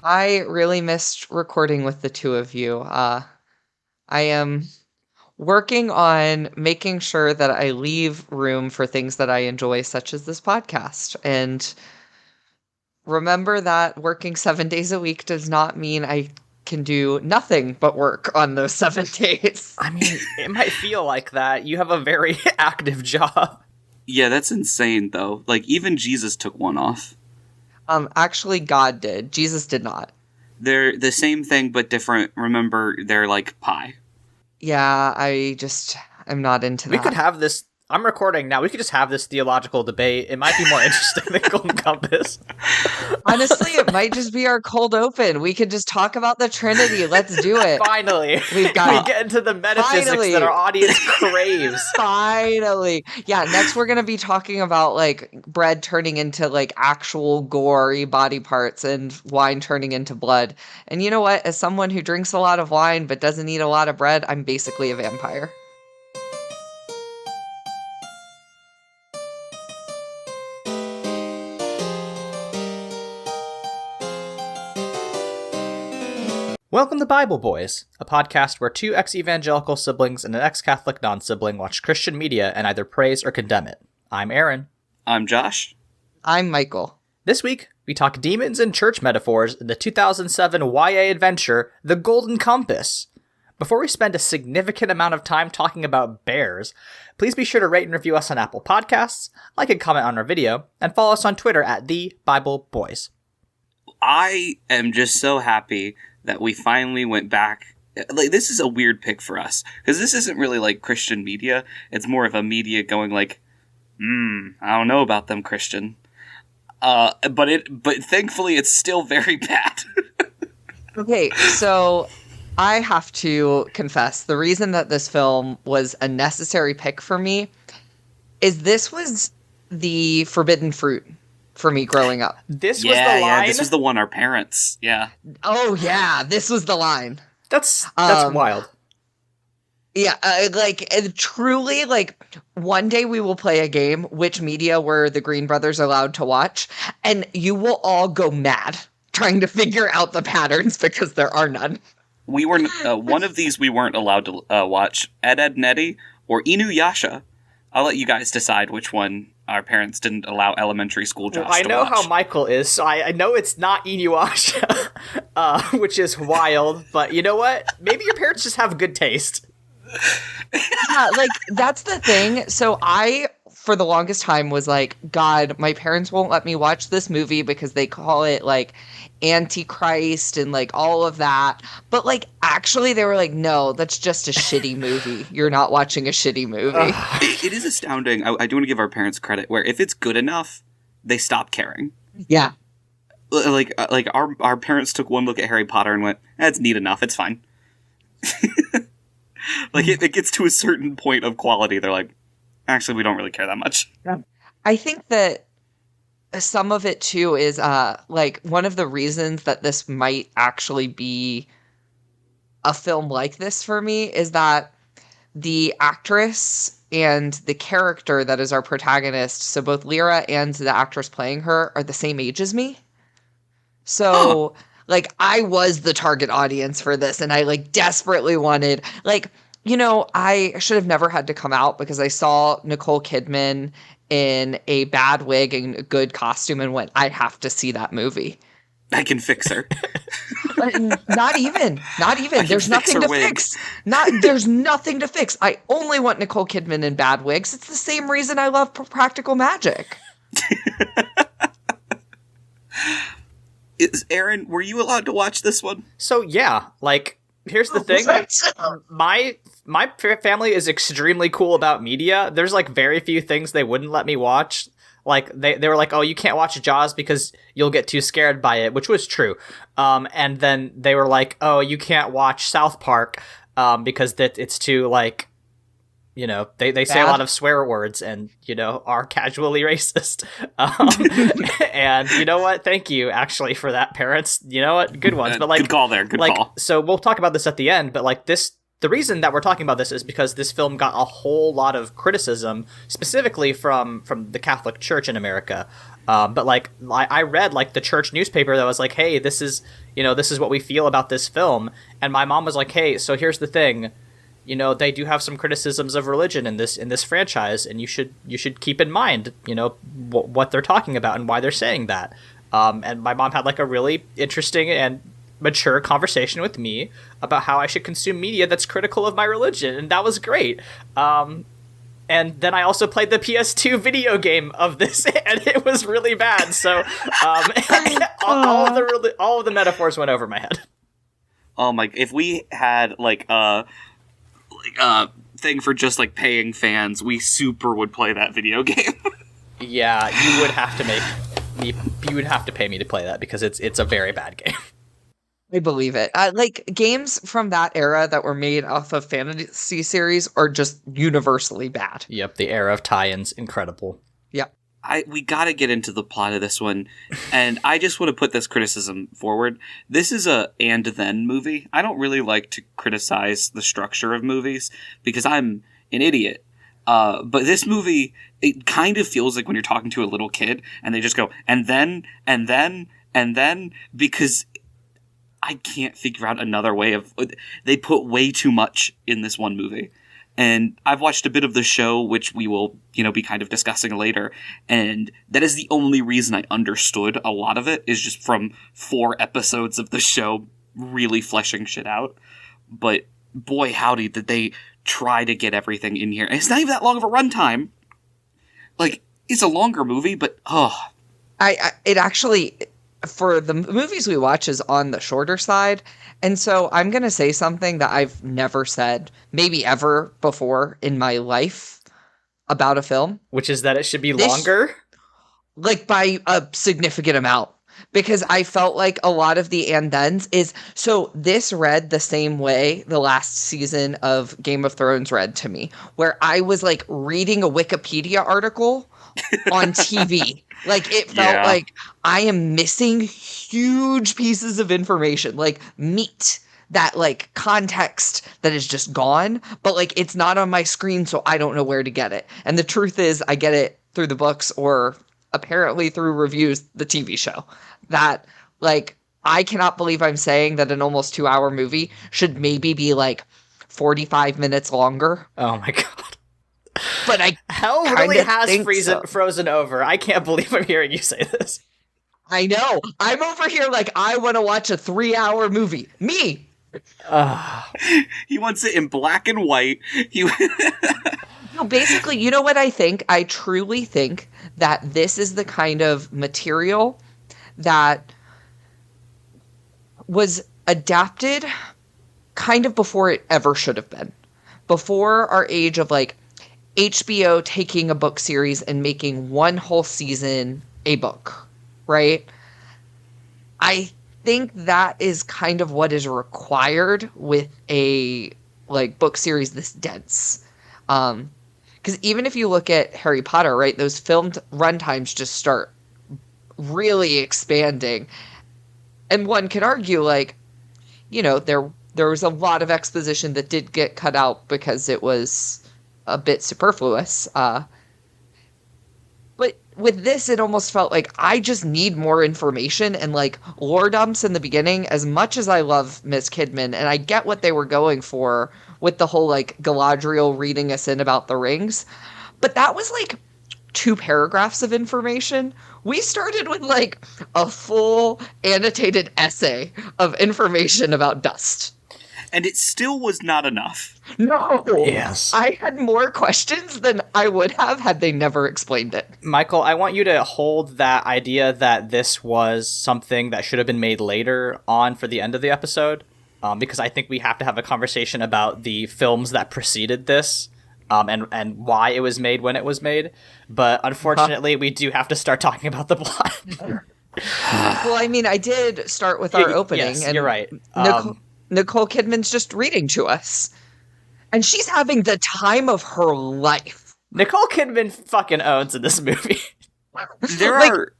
I really missed recording with the two of you. I am working on making sure that I leave room for things that I enjoy, such as this podcast. And remember that working 7 days a week does not mean I can do nothing but work on those 7 days. I mean, it might feel like that. You have a very active job. Yeah, that's insane, though. Like, even Jesus took one off. Actually, God did. Jesus did not. They're the same thing, but different. Remember, they're like pie. Yeah, I'm not into that. We could have this. I'm recording now. We could just have this theological debate. It might be more interesting than Golden Compass. Honestly, it might just be our cold open. We could just talk about the Trinity. Let's do it. Finally. We get into the metaphysics that our audience craves. Finally. Yeah, next we're going to be talking about like bread turning into like actual gory body parts and wine turning into blood. And you know what? As someone who drinks a lot of wine but doesn't eat a lot of bread, I'm basically a vampire. Welcome to Bible Boys, a podcast where two ex-evangelical siblings and an ex-Catholic non-sibling watch Christian media and either praise or condemn it. I'm Aaron. I'm Josh. I'm Michael. This week, we talk demons and church metaphors in the 2007 YA adventure, The Golden Compass. Before we spend a significant amount of time talking about bears, please be sure to rate and review us on Apple Podcasts, like and comment on our video, and follow us on Twitter at The Bible Boys. I am just so happy that we finally went back. Like, this is a weird pick for us, because this isn't really like Christian media. It's more of a media going like, I don't know about them, Christian. But thankfully it's still very bad. Okay, so I have to confess, the reason that this film was a necessary pick for me is this was the forbidden fruit for me growing up. This was the line? Yeah, this was the one our parents, yeah. Oh, yeah, this was the line. That's wild. Yeah, truly, one day we will play a game, which media were the Green Brothers allowed to watch, and you will all go mad trying to figure out the patterns because there are none. We were one of these we weren't allowed to watch, Ed, Edd n Eddy or Inuyasha. I'll let you guys decide which one our parents didn't allow elementary school Josh to watch. I know how Michael is, so I know it's not Inuyasha, which is wild, but you know what? Maybe your parents just have good taste. Yeah, that's the thing. So I, for the longest time, was like, God, my parents won't let me watch this movie because they call it, Antichrist and, all of that. But, actually, they were like, no, that's just a shitty movie. You're not watching a shitty movie. It is astounding. I do want to give our parents credit, where if it's good enough, they stop caring. Yeah. Our parents took one look at Harry Potter and went, it's neat enough, it's fine. It gets to a certain point of quality, they're like, actually, we don't really care that much. Yeah. I think that some of it, too, is, one of the reasons that this might actually be a film like this for me is that the actress and the character that is our protagonist, so both Lyra and the actress playing her, are the same age as me. So... I was the target audience for this, and I, desperately wanted, I should have never had to come out because I saw Nicole Kidman in a bad wig and a good costume and went, I have to see that movie. I can fix her. Not even. There's nothing to fix. There's nothing to fix. I only want Nicole Kidman in bad wigs. It's the same reason I love practical magic. Aaron, were you allowed to watch this one? So yeah, here's the thing. My family is extremely cool about media. There's very few things they wouldn't let me watch. They were like, oh, you can't watch Jaws because you'll get too scared by it, which was true. And then they were like, oh, you can't watch South Park because it's too they say a lot of swear words and, are casually racist. And you know what? Thank you, actually, for that, parents. You know what? Good ones. But good call there. Good call. So we'll talk about this at the end, but the reason that we're talking about this is because this film got a whole lot of criticism, specifically from the Catholic Church in America. But like I read like the church newspaper that was like, hey, this is what we feel about this film, and my mom was like, hey, so here's the thing, they do have some criticisms of religion in this franchise, and you should keep in mind what they're talking about and why they're saying that. And my mom had like a really interesting and mature conversation with me about how I should consume media that's critical of my religion, and that was great. And then I also played the PS2 video game of this, and it was really bad. So all of the metaphors went over my head. Oh my! If we had like a thing for just like paying fans, we super would play that video game. Yeah, you would have to pay me to play that because it's a very bad game. I believe it. Like games from that era that were made off of fantasy series are just universally bad. Yep, the era of tie-ins, incredible. Yep. We gotta get into the plot of this one, and I just want to put this criticism forward. This is a and then movie. I don't really like to criticize the structure of movies because I'm an idiot. But this movie, it kind of feels like when you're talking to a little kid and they just go, and then, because I can't figure out another way of... They put way too much in this one movie. And I've watched a bit of the show, which we will, be kind of discussing later. And that is the only reason I understood a lot of it, is just from 4 episodes of the show really fleshing shit out. But boy, howdy, did they try to get everything in here. And it's not even that long of a runtime. Like, it's a longer movie, but, It actually... For the movies we watch is on the shorter side. And so I'm going to say something that I've never said, maybe ever before in my life about a film. Which is that it should be longer? Like by a significant amount. Because I felt like a lot of the and thens is... So this read the same way the last season of Game of Thrones read to me. Where I was like reading a Wikipedia article on TV. Like, it felt like I am missing huge pieces of information, like meat, that like context that is just gone, but like it's not on my screen, so I don't know where to get it. And the truth is, I get it through the books or apparently through reviews, the TV show. That, like, I cannot believe I'm saying that an almost 2-hour movie should maybe be like 45 minutes longer. Oh my god. But hell really has frozen over. I can't believe I'm hearing you say this. I know. I'm over here like I want to watch a 3-hour movie. Me. He wants it in black and white. No, basically, you know what I think? I truly think that this is the kind of material that was adapted kind of before it ever should have been. Before our age of like HBO taking a book series and making one whole season a book, right? I think that is kind of what is required with a like book series this dense. Because even if you look at Harry Potter, right, those filmed runtimes just start really expanding. And one could argue, like, there was a lot of exposition that did get cut out because it was a bit superfluous. But with this, it almost felt like I just need more information and like lore dumps in the beginning. As much as I love Ms. Kidman, and I get what they were going for with the whole like Galadriel reading us in about the rings, but that was like 2 paragraphs of information. We started with like a full annotated essay of information about dust. And it still was not enough. No. Yes. I had more questions than I would have had they never explained it. Michael, I want you to hold that idea that this was something that should have been made later on for the end of the episode, because I think we have to have a conversation about the films that preceded this, and why it was made when it was made. But unfortunately, we do have to start talking about the plot. Well, I mean, I did start with our opening. Yes, and you're right. Nicole Kidman's just reading to us. And she's having the time of her life. Nicole Kidman fucking owns in this movie. There are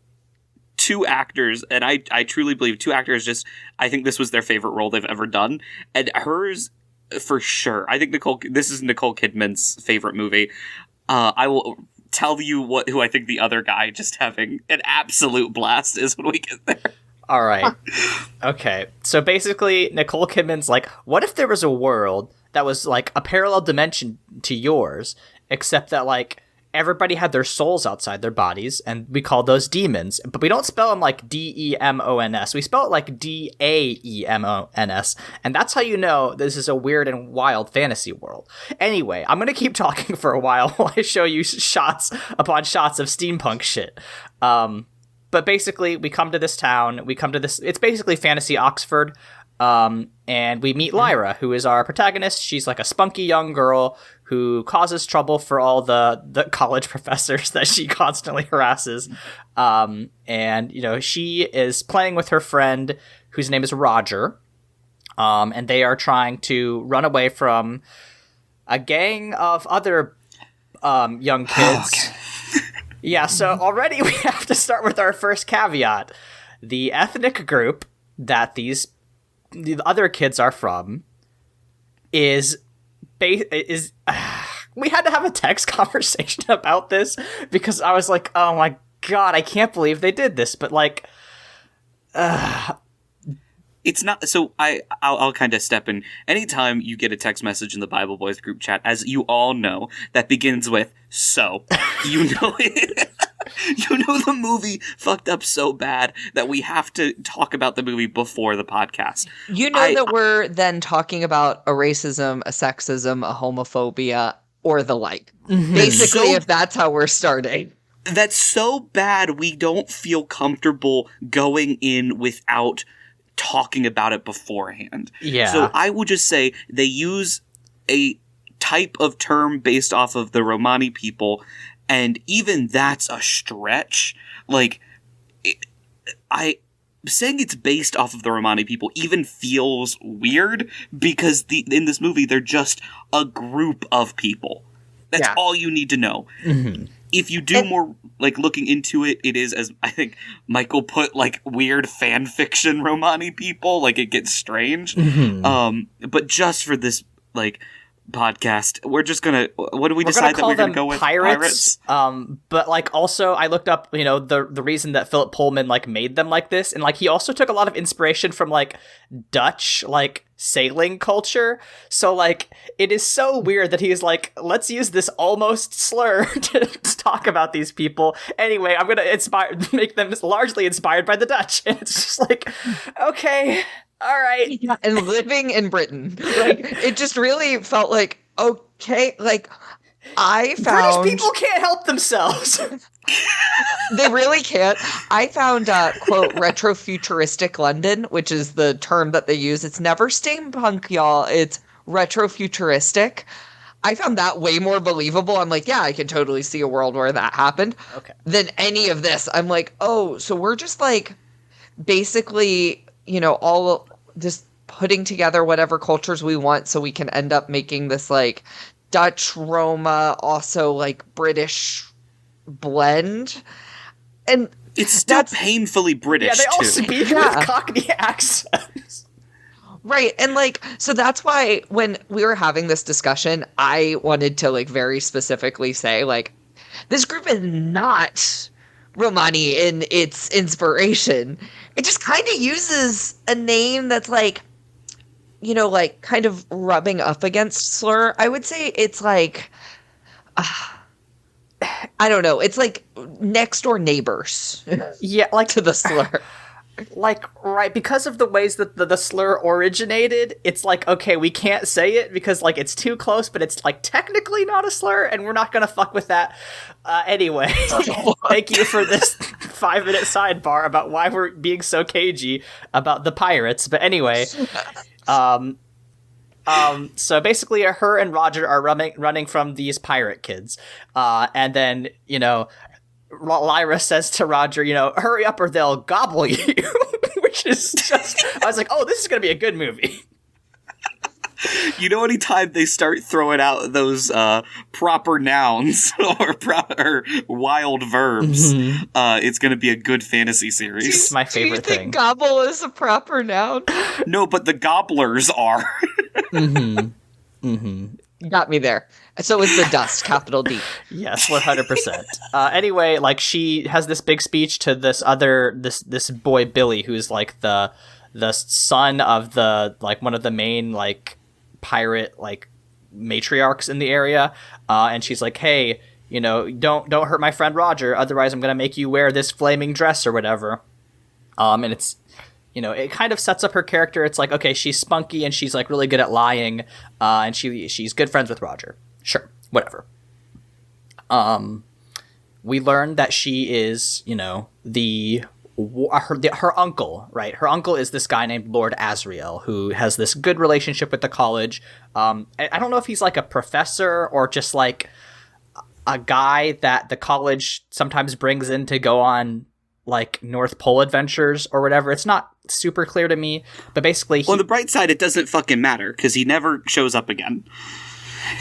2 actors, and I truly believe 2 actors I think this was their favorite role they've ever done. And hers, for sure. I think this is Nicole Kidman's favorite movie. I will tell you who I think the other guy just having an absolute blast is when we get there. All right. Okay. So basically, Nicole Kidman's like, what if there was a world that was like a parallel dimension to yours, except that like everybody had their souls outside their bodies, and we call those demons. But we don't spell them like Demons. We spell it like Daemons. And that's how you know this is a weird and wild fantasy world. Anyway, I'm going to keep talking for a while I show you shots upon shots of steampunk shit. But basically, we come to this town. It's basically fantasy Oxford. And we meet Lyra, who is our protagonist. She's like a spunky young girl who causes trouble for all the college professors that she constantly harasses. And, you know, she is playing with her friend, whose name is Roger. And they are trying to run away from a gang of other young kids. Okay. Yeah, so already we have to start with our first caveat. The ethnic group that the other kids are from is we had to have a text conversation about this because I was like, oh my god, I can't believe they did this. But like, it's not. So I'll kind of step in. Anytime you get a text message in the Bible Boys group chat, as you all know, that begins with "so," you know it. You know the movie fucked up so bad that we have to talk about the movie before the podcast. You know that we're then talking about a racism, a sexism, a homophobia, or the like. Mm-hmm. Basically, if that's how we're starting. That's so bad we don't feel comfortable going in without talking about it beforehand. Yeah. So I would just say they use a type of term based off of the Romani people, and even that's a stretch. Like, saying it's based off of the Romani people even feels weird because in this movie they're just a group of people. That's all you need to know. Mm-hmm. If you do more like looking into it, it is, as I think Michael put, like weird fan fiction Romani people. Like it gets strange. Mm-hmm. But just for this like podcast, we're just gonna. What do we decide that we're gonna go with? Pirates. But like also, I looked up, you know, the reason that Philip Pullman like made them like this, and like he also took a lot of inspiration from like Dutch like sailing culture. So like it is so weird that he's like, let's use this almost slur to talk about these people. Anyway, I'm gonna make them largely inspired by the Dutch, and it's just like, okay. All right. Yeah, and living in Britain. Like, it just really felt like, okay, like, I found... British people can't help themselves. They really can't. I found, quote, retrofuturistic London, which is the term that they use. It's never steampunk, y'all. It's retrofuturistic. I found that way more believable. I'm like, yeah, I can totally see a world where that happened. Okay. Than any of this. I'm like, oh, so we're just, like, basically... you know, all just putting together whatever cultures we want so we can end up making this, like, Dutch, Roma, also, like, British blend. And it's still painfully British, yeah, they all too. speak with Cockney accents. Right, and, like, so that's why when we were having this discussion, I wanted to, like, very specifically say, like, this group is not Romani in its inspiration. It just kind of uses a name that's like, you know, like kind of rubbing up against slur. I would say it's like, I don't know. It's like next door neighbors. Yeah, like to the slur. Like, right, because of the ways that the slur originated, it's like, okay, we can't say it because, like, it's too close, but it's, like, technically not a slur, and we're not gonna fuck with that. Anyway, thank you for this 5-minute sidebar about why we're being so cagey about the pirates. But anyway, so basically her and Roger are running from these pirate kids. And then, you know, Lyra says to Roger, you know, hurry up or they'll gobble you, which is just, I was like, oh, this is going to be a good movie. You know, anytime they start throwing out those proper nouns or wild verbs, it's going to be a good fantasy series. It's my favorite thing. Do you think gobble is a proper noun? No, but the gobblers are. Got me there. So is the dust, capital D. Yes, 100%. Anyway, like she has this big speech to this boy Billy, who's like the son of the like one of the main like pirate like matriarchs in the area, and she's like, hey, you know, don't hurt my friend Roger, otherwise I'm gonna make you wear this flaming dress or whatever. And it's, you know, it kind of sets up her character. It's like, okay, she's spunky and she's like really good at lying, and she's good friends with Roger. Sure, whatever. We learn that she is, you know, her uncle, right? Her uncle is this guy named Lord Asriel, who has this good relationship with the college. I don't know if he's like a professor or just like a guy that the college sometimes brings in to go on like North Pole adventures or whatever. It's not super clear to me, but basically on the bright side, it doesn't fucking matter because he never shows up again.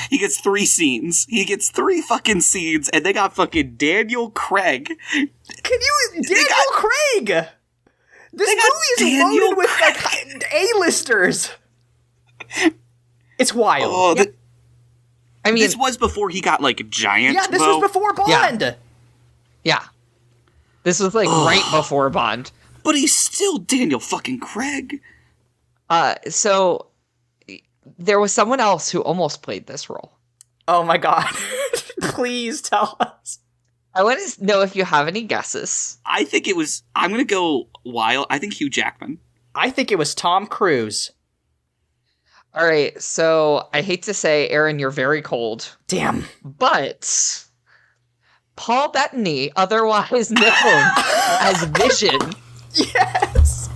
He gets 3 scenes. He gets 3 fucking scenes, and they got fucking Daniel Craig. Daniel Craig! This movie is loaded with like A-listers. It's wild. Oh, I mean, this was before he got like giant. Yeah, this was before Bond. Yeah. This was like right before Bond. But he's still Daniel fucking Craig. So there was someone else who almost played this role. Oh my god. Please tell us. I want to know if you have any guesses. I think it was, I'm going to go wild. I think Hugh Jackman. I think it was Tom Cruise. All right, so I hate to say, Aaron, you're very cold. Damn. But Paul Bettany, otherwise known as Vision. Yes.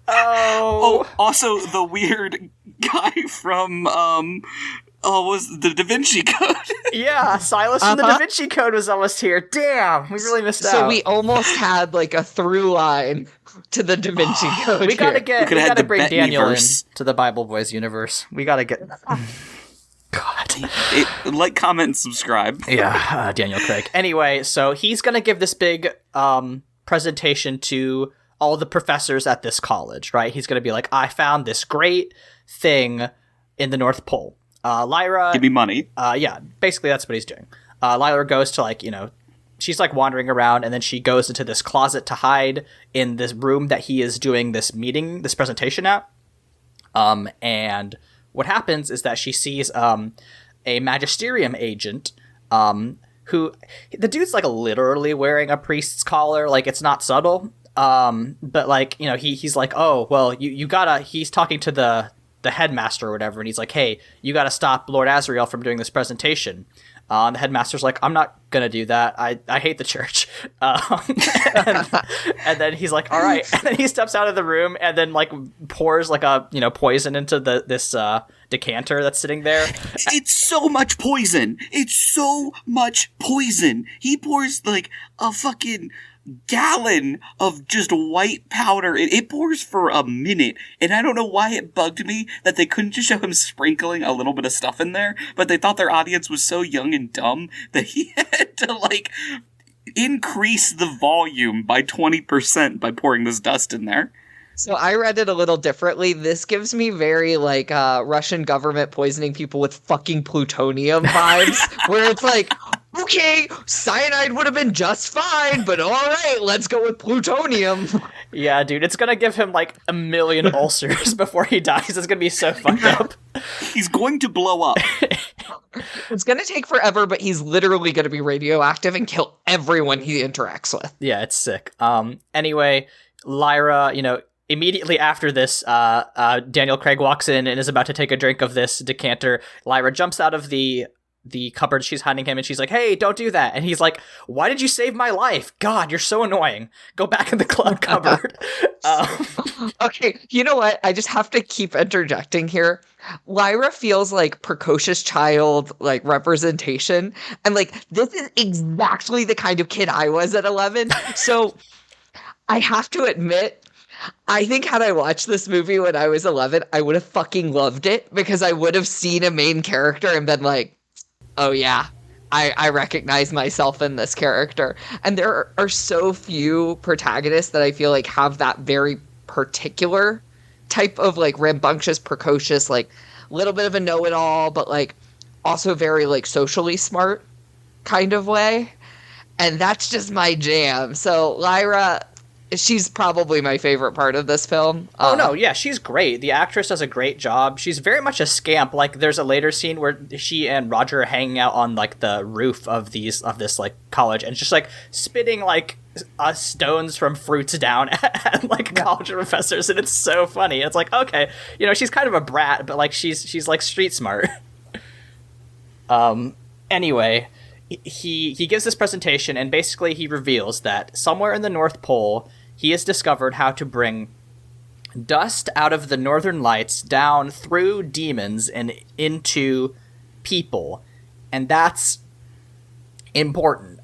Oh, also the weird guy from was the Da Vinci Code. Yeah, Silas from the Da Vinci Code was almost here. Damn, we really missed out. So we almost had like a through line to the Da Vinci Code. We gotta bring Daniel in to the Bible Boys universe. We gotta get. God. Like, comment, and subscribe. Yeah, Daniel Craig. Anyway, so he's gonna give this big presentation to all the professors at this college, right? He's gonna be like, I found this great thing in the North Pole. Lyra... Give me money. Yeah, basically that's what he's doing. Lyra goes to, like, you know, she's, like, wandering around, and then she goes into this closet to hide in this room that he is doing this presentation at. And what happens is that she sees a magisterium agent, who... The dude's, like, literally wearing a priest's collar. Like, it's not subtle. But, like, you know, he's like, oh, well, you gotta... He's talking to the headmaster or whatever, and he's like, hey, you gotta stop Lord Asriel from doing this presentation. And the headmaster's like, I'm not gonna do that. I hate the church. And then he's like, all right. And then he steps out of the room and then, like, pours, like, a, you know, poison into this decanter that's sitting there. It's so much poison. It's so much poison. He pours, like, a fucking gallon of just white powder. It pours for a minute, and I don't know why it bugged me that they couldn't just show him sprinkling a little bit of stuff in there, but they thought their audience was so young and dumb that he had to, like, increase the volume by 20% by pouring this dust in there. So I read it a little differently. This gives me very, like, Russian government poisoning people with fucking plutonium vibes, where it's like, okay, cyanide would have been just fine, but all right, let's go with plutonium. Yeah, dude, it's gonna give him, like, 1 million ulcers before he dies. It's gonna be so fucked up. He's going to blow up. It's gonna take forever, but he's literally gonna be radioactive and kill everyone he interacts with. Yeah, it's sick. Anyway, Lyra, you know, immediately after this, Daniel Craig walks in and is about to take a drink of this decanter. Lyra jumps out of the cupboard she's hiding him, and she's like, hey, don't do that. And he's like, why did you save my life? God, you're so annoying. Go back in the club cupboard. Okay, you know what? I just have to keep interjecting here. Lyra feels like precocious child, like, representation. And, like, this is exactly the kind of kid I was at 11. So I have to admit, I think had I watched this movie when I was 11, I would have fucking loved it, because I would have seen a main character and been like, oh yeah, I recognize myself in this character. And there are so few protagonists that I feel like have that very particular type of, like, rambunctious, precocious, like, little bit of a know-it-all, but, like, also very like socially smart kind of way. And that's just my jam. So Lyra, she's probably my favorite part of this film. Oh no, yeah, she's great. The actress does a great job. She's very much a scamp. Like, there's a later scene where she and Roger are hanging out on like the roof of this like college, and just like spitting like stones from fruits down at like college professors, and it's so funny. It's like, okay, you know, she's kind of a brat, but like she's like street smart. Anyway, he gives this presentation, and basically he reveals that somewhere in the North Pole, he has discovered how to bring dust out of the northern lights down through demons and into people. And that's important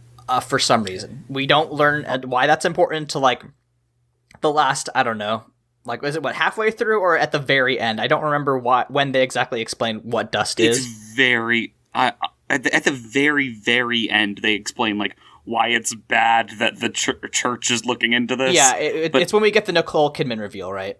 for some reason. We don't learn why that's important to like the last, I don't know, like, is it halfway through or at the very end? I don't remember when they exactly explain what dust is. It's very... at the very, very end, they explain, like, why it's bad that the church is looking into this. Yeah, it's when we get the Nicole Kidman reveal, right?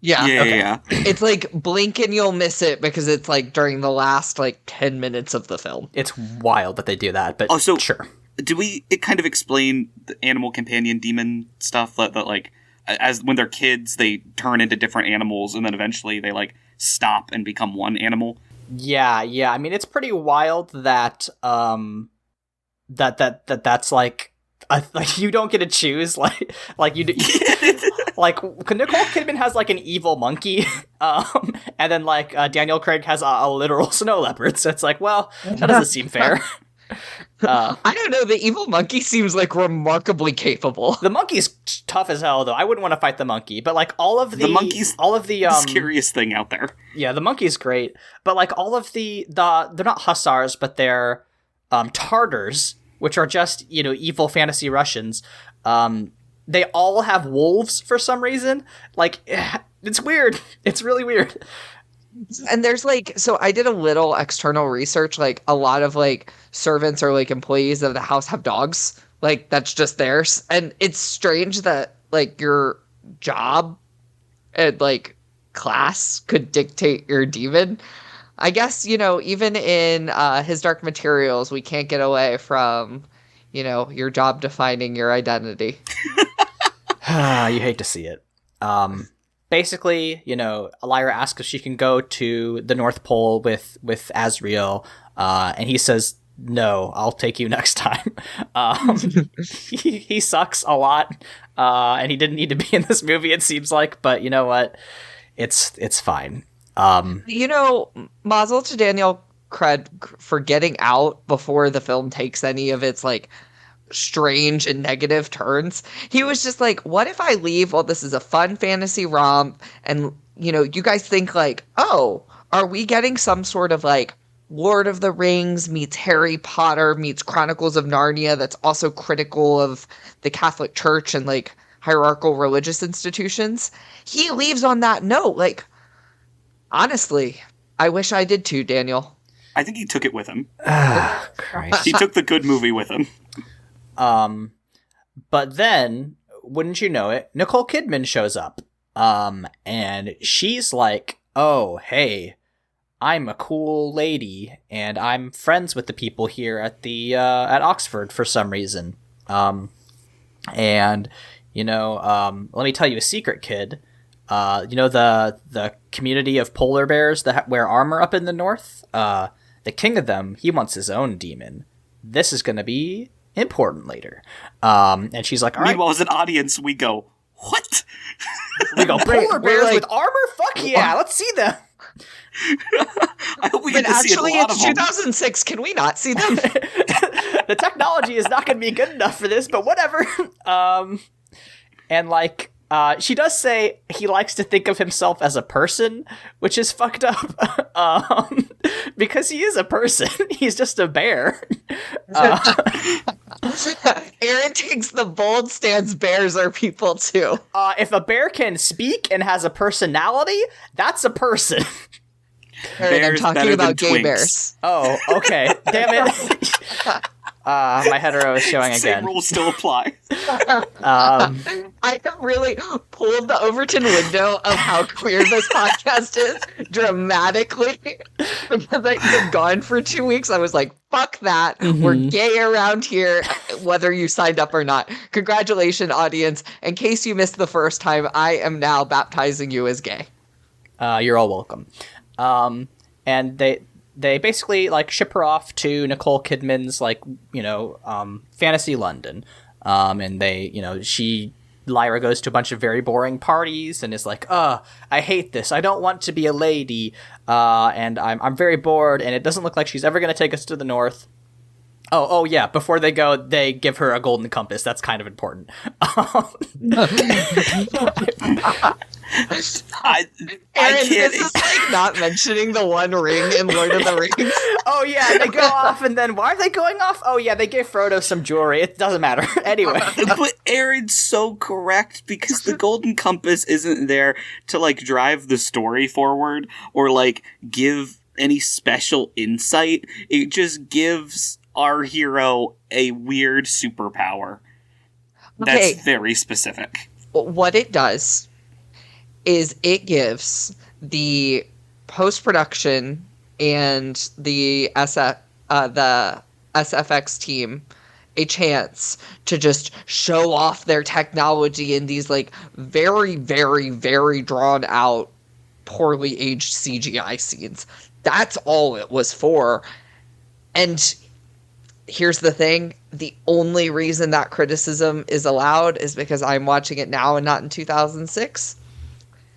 Yeah. Yeah. It's like, blink and you'll miss it, because it's like during the last like 10 minutes of the film. It's wild that they do that, but also, sure. Do it kind of explain the animal companion demon stuff that like, as when they're kids, they turn into different animals, and then eventually they like stop and become one animal? Yeah. I mean, it's pretty wild that that's like you don't get to choose like you like Nicole Kidman has like an evil monkey, and then like Daniel Craig has a literal snow leopard. So it's like, well, that doesn't seem fair. I don't know. The evil monkey seems like remarkably capable. The monkey's tough as hell, though. I wouldn't want to fight the monkey, but like the monkey's the scariest thing out there. Yeah, the monkey's great, but like all of the they're not hussars, but they're Tartars, which are just, you know, evil fantasy Russians. They all have wolves for some reason. Like, it's weird. It's really weird. And there's like, so I did a little external research, like a lot of like servants or like employees of the house have dogs. Like, that's just theirs. And it's strange that like your job and like class could dictate your demon. I guess, you know, even in His Dark Materials, we can't get away from, you know, your job defining your identity. You hate to see it. Basically, you know, Lyra asks if she can go to the North Pole with Azrael, and he says, no, I'll take you next time. He sucks a lot, and he didn't need to be in this movie, it seems like, but you know what? It's fine. You know, mazel to Daniel Craig for getting out before the film takes any of its, like, strange and negative turns. He was just like, what if I leave while this is a fun fantasy romp, and, you know, you guys think, like, oh, are we getting some sort of, like, Lord of the Rings meets Harry Potter meets Chronicles of Narnia that's also critical of the Catholic Church and, like, hierarchical religious institutions? He leaves on that note, like, honestly, I wish I did too, Daniel. I think he took it with him. Christ. He took the good movie with him. But then, wouldn't you know it, Nicole Kidman shows up. And she's like, oh, hey, I'm a cool lady, and I'm friends with the people here at the, at Oxford for some reason. And, you know, let me tell you a secret, kid. You know, the community of polar bears that wear armor up in the north? The king of them, he wants his own demon. This is gonna be important later. And she's like, all right. Meanwhile, as an audience, we go, what? We go, polar bears with armor? Fuck yeah, let's see them. I hope we get to see a lot it's of them. 2006. Can we not see them? The technology is not going to be good enough for this, but whatever. And like, she does say he likes to think of himself as a person, which is fucked up. Because he is a person. He's just a bear. Aaron takes the bold stance bears are people too. If a bear can speak and has a personality, that's a person. Aaron, I'm talking about gay twinks. bears. Oh, okay. Damn it. My hetero is showing Same again. rules still apply. I have really pulled the Overton window of how queer this podcast is dramatically because I've been gone for 2 weeks. I was like, fuck that. We're gay around here, whether you signed up or not. Congratulations, audience. In case you missed the first time, I am now baptizing you as gay. You're all welcome. And they basically like ship her off to Nicole Kidman's fantasy London. And Lyra goes to a bunch of very boring parties and is like, I hate this. I don't want to be a lady. And I'm very bored, and it doesn't look like she's ever going to take us to the north. Oh yeah, before they go, they give her a golden compass. That's kind of important. I Aaron, can't. this is like not mentioning the One Ring in Lord of the Rings. Oh yeah, they go off, and then why are they going off? Oh yeah, they gave Frodo some jewelry. It doesn't matter. Anyway. But Aaron's so correct, because the golden compass isn't there to like drive the story forward or like give any special insight. It just gives our hero a weird superpower. Okay. That's very specific. What it does is it gives the post-production and the SFX team a chance to just show off their technology in these like very, very, very drawn out, poorly aged CGI scenes. That's all it was for. And here's the thing. The only reason that criticism is allowed is because I'm watching it now and not in 2006.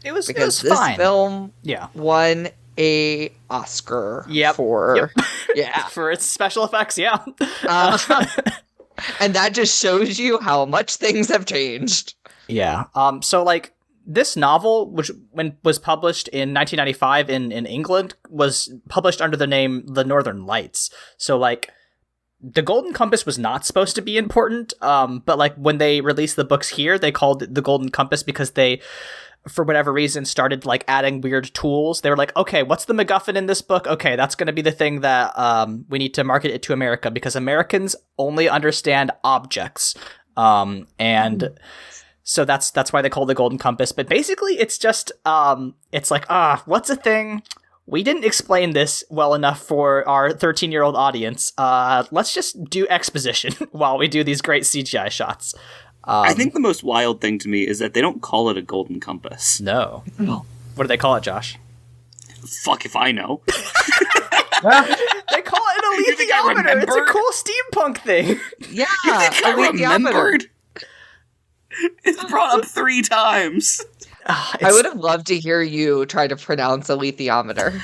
Because this film won a Oscar for for its special effects, and that just shows you how much things have changed. Yeah. So like this novel, which was published in 1995 in England, was published under the name The Northern Lights. So like the Golden Compass was not supposed to be important, but like when they released the books here, they called it the Golden Compass because they, for whatever reason, started like adding weird tools. They were like, okay, what's the MacGuffin in this book? Okay, that's going to be the thing that we need to market it to America, because Americans only understand objects. And so that's why they call it the Golden Compass. But basically, it's just it's like, what's a thing? We didn't explain this well enough for our 13-year-old audience. Let's just do exposition while we do these great CGI shots. I think the most wild thing to me is that they don't call it a golden compass. No. What do they call it, Josh? Fuck if I know. They call it an alethiometer. It's a cool steampunk thing. Yeah, You think I remembered? It's brought up 3 times. I would have loved to hear you try to pronounce alethiometer.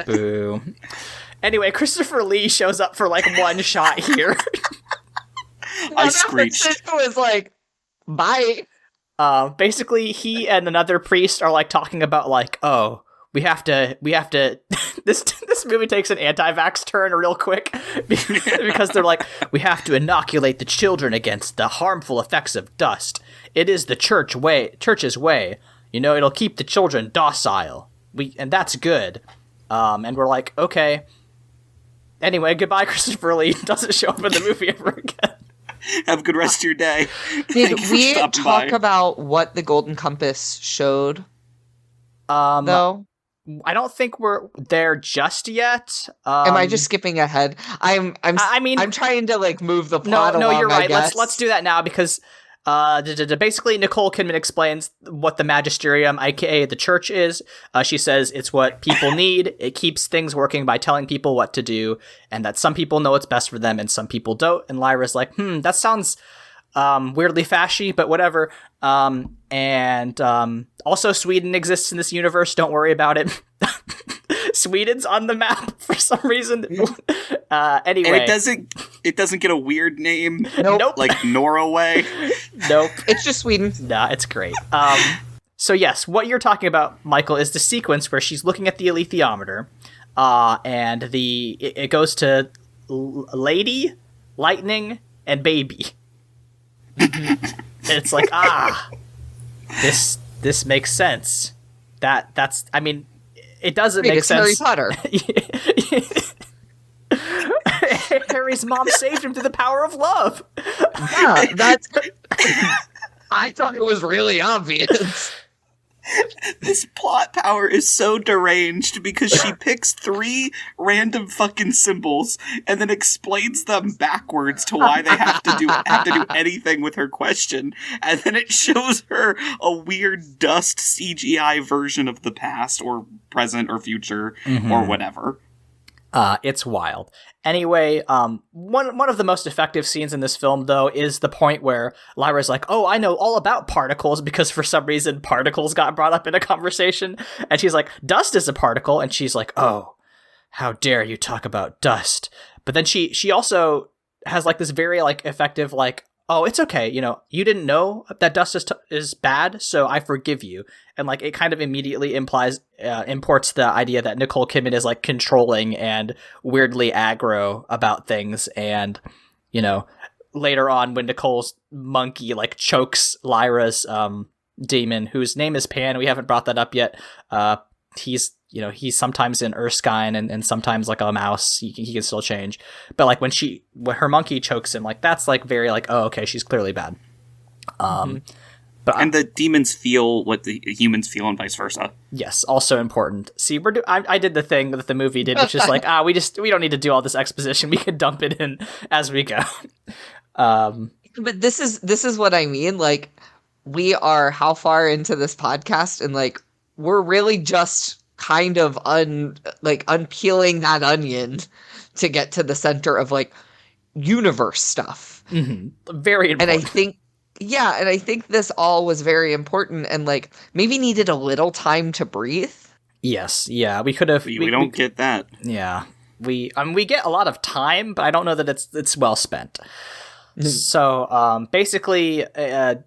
Boo. Anyway, Christopher Lee shows up for like one shot here. I screeched. It was like, bye. Basically, he and another priest are like talking about like, we have to. This movie takes an anti-vax turn real quick because they're like, we have to inoculate the children against the harmful effects of dust. It is the church's way. You know, it'll keep the children docile. And that's good. And we're like, okay. Anyway, goodbye, Christopher Lee. Doesn't show up in the movie ever again. Have a good rest of your day. Did we talk about what the Golden Compass showed? Though? I don't think we're there just yet. Am I just skipping ahead? I'm trying to like move the plot along. No, you're right. I guess. Let's do that now because basically Nicole Kidman explains what the magisterium, aka the church, is. She says it's what people need. It keeps things working by telling people what to do, and that some people know what's best for them and some people don't. And Lyra's like, that sounds weirdly fashy, but whatever. Also Sweden exists in this universe. Don't worry about it. Sweden's on the map for some reason. Anyway, and it doesn't get a weird name. Nope. Like Norway. Nope. It's just Sweden. Nah, it's great. So yes, what you're talking about, Michael, is the sequence where she's looking at the alethiometer, and it goes to lady, lightning, and baby. And it's like, this makes sense. That's I mean, it doesn't make it's sense. Harry Potter. Harry's mom saved him through the power of love. Yeah, that's. I thought it was really obvious. This plot power is so deranged because she picks 3 random fucking symbols and then explains them backwards to why they have to do anything with her question, and then it shows her a weird dust CGI version of the past or present or future or whatever. It's wild. Anyway, one of the most effective scenes in this film, though, is the point where Lyra's like, oh, I know all about particles, because for some reason particles got brought up in a conversation. And she's like, dust is a particle. And she's like, oh, how dare you talk about dust. But then she also has like this very like effective like, oh, it's okay. You know, you didn't know that dust is bad, so I forgive you. And like it kind of immediately imports the idea that Nicole Kidman is like controlling and weirdly aggro about things. And, you know, later on when Nicole's monkey like chokes Lyra's demon, whose name is Pan, we haven't brought that up yet. He's sometimes in Erskine and sometimes like a mouse. He can still change. But like when her monkey chokes him, like that's like very like, oh, okay, she's clearly bad. And the demons feel what the humans feel and vice versa. Yes, also important. See, I did the thing that the movie did, which is like, we don't need to do all this exposition. We can dump it in as we go. But this is what I mean. Like, we are how far into this podcast, and like we're really just kind of unpeeling that onion to get to the center of like universe stuff. Very important. And I think this all was very important and like maybe needed a little time to breathe. Yes, yeah, we could have. We don't get that. Yeah, we get a lot of time, but I don't know that it's well spent. So basically, Nicole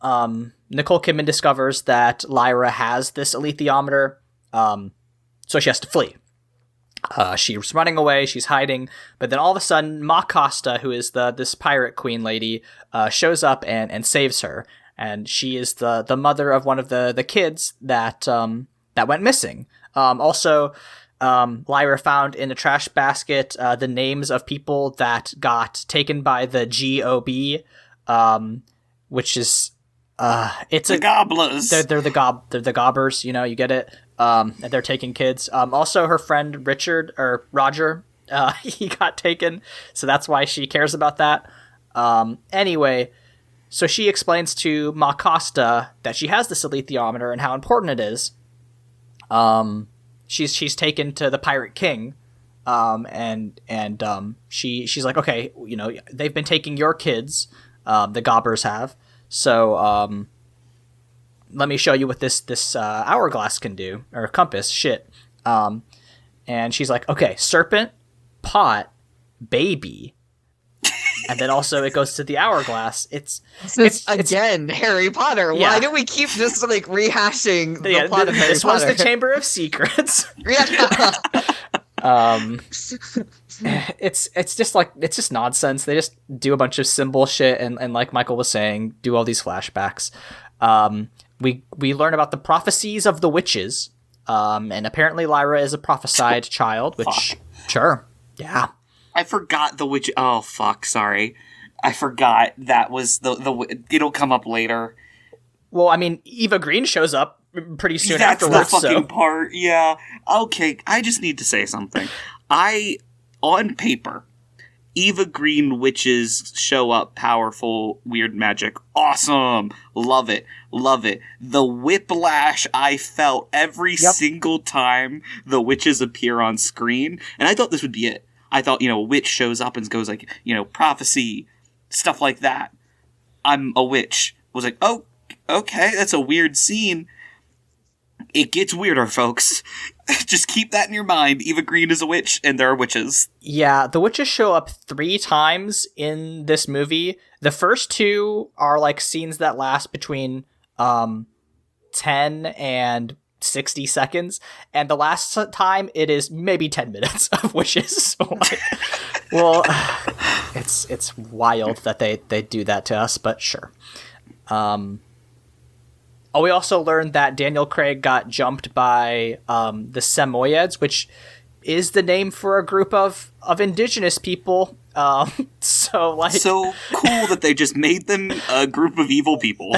Kidman discovers that Lyra has this alethiometer, so she has to flee. She's running away, she's hiding, but then all of a sudden, Ma Costa, who is this pirate queen lady, shows up and saves her. And she is the mother of one of the kids that went missing. Also, Lyra found in a trash basket the names of people that got taken by the GOB, which is it's the gobblers. They're the gobbers, you know, you get it. And they're taking kids. Also, her friend Roger, he got taken, so that's why she cares about that. Anyway, so she explains to Ma Costa that she has this alethiometer and how important it is. She's taken to the Pirate King, and she's like, okay, you know, they've been taking your kids, the gobbers have, so let me show you what this hourglass can do, or compass, shit. And she's like, okay, serpent, pot, baby. And then also it goes to the hourglass. It's again Harry Potter. Yeah. Why do we keep just like rehashing the plot of Harry this Potter? was the Chamber of Secrets. Yeah. It's just nonsense. They just do a bunch of symbol shit and like Michael was saying, do all these flashbacks. We learn about the prophecies of the witches, and apparently Lyra is a prophesied child, which, sure, yeah. I forgot the witch. Oh, fuck, sorry. I forgot that was the it'll come up later. Well, I mean, Eva Green shows up pretty soon That's afterwards. the fucking part, yeah. Okay, I just need to say something. On paper, Eva Green witches show up, powerful, weird magic. Awesome. Love it. Love it. The whiplash I felt every single time the witches appear on screen. And I thought this would be it. I thought, a witch shows up and goes like, prophecy, stuff like that. I'm a witch. Was like, oh, okay, that's a weird scene. It gets weirder, folks. Just keep that in your mind. Eva Green is a witch, and there are witches. Yeah, the witches show up 3 times in this movie. The first 2 are like scenes that last between 10 and 60 seconds, and the last time it is maybe 10 minutes of witches. Well, it's wild that they do that to us, but sure. We also learned that Daniel Craig got jumped by the Samoyeds, which is the name for a group of indigenous people. So cool that they just made them a group of evil people.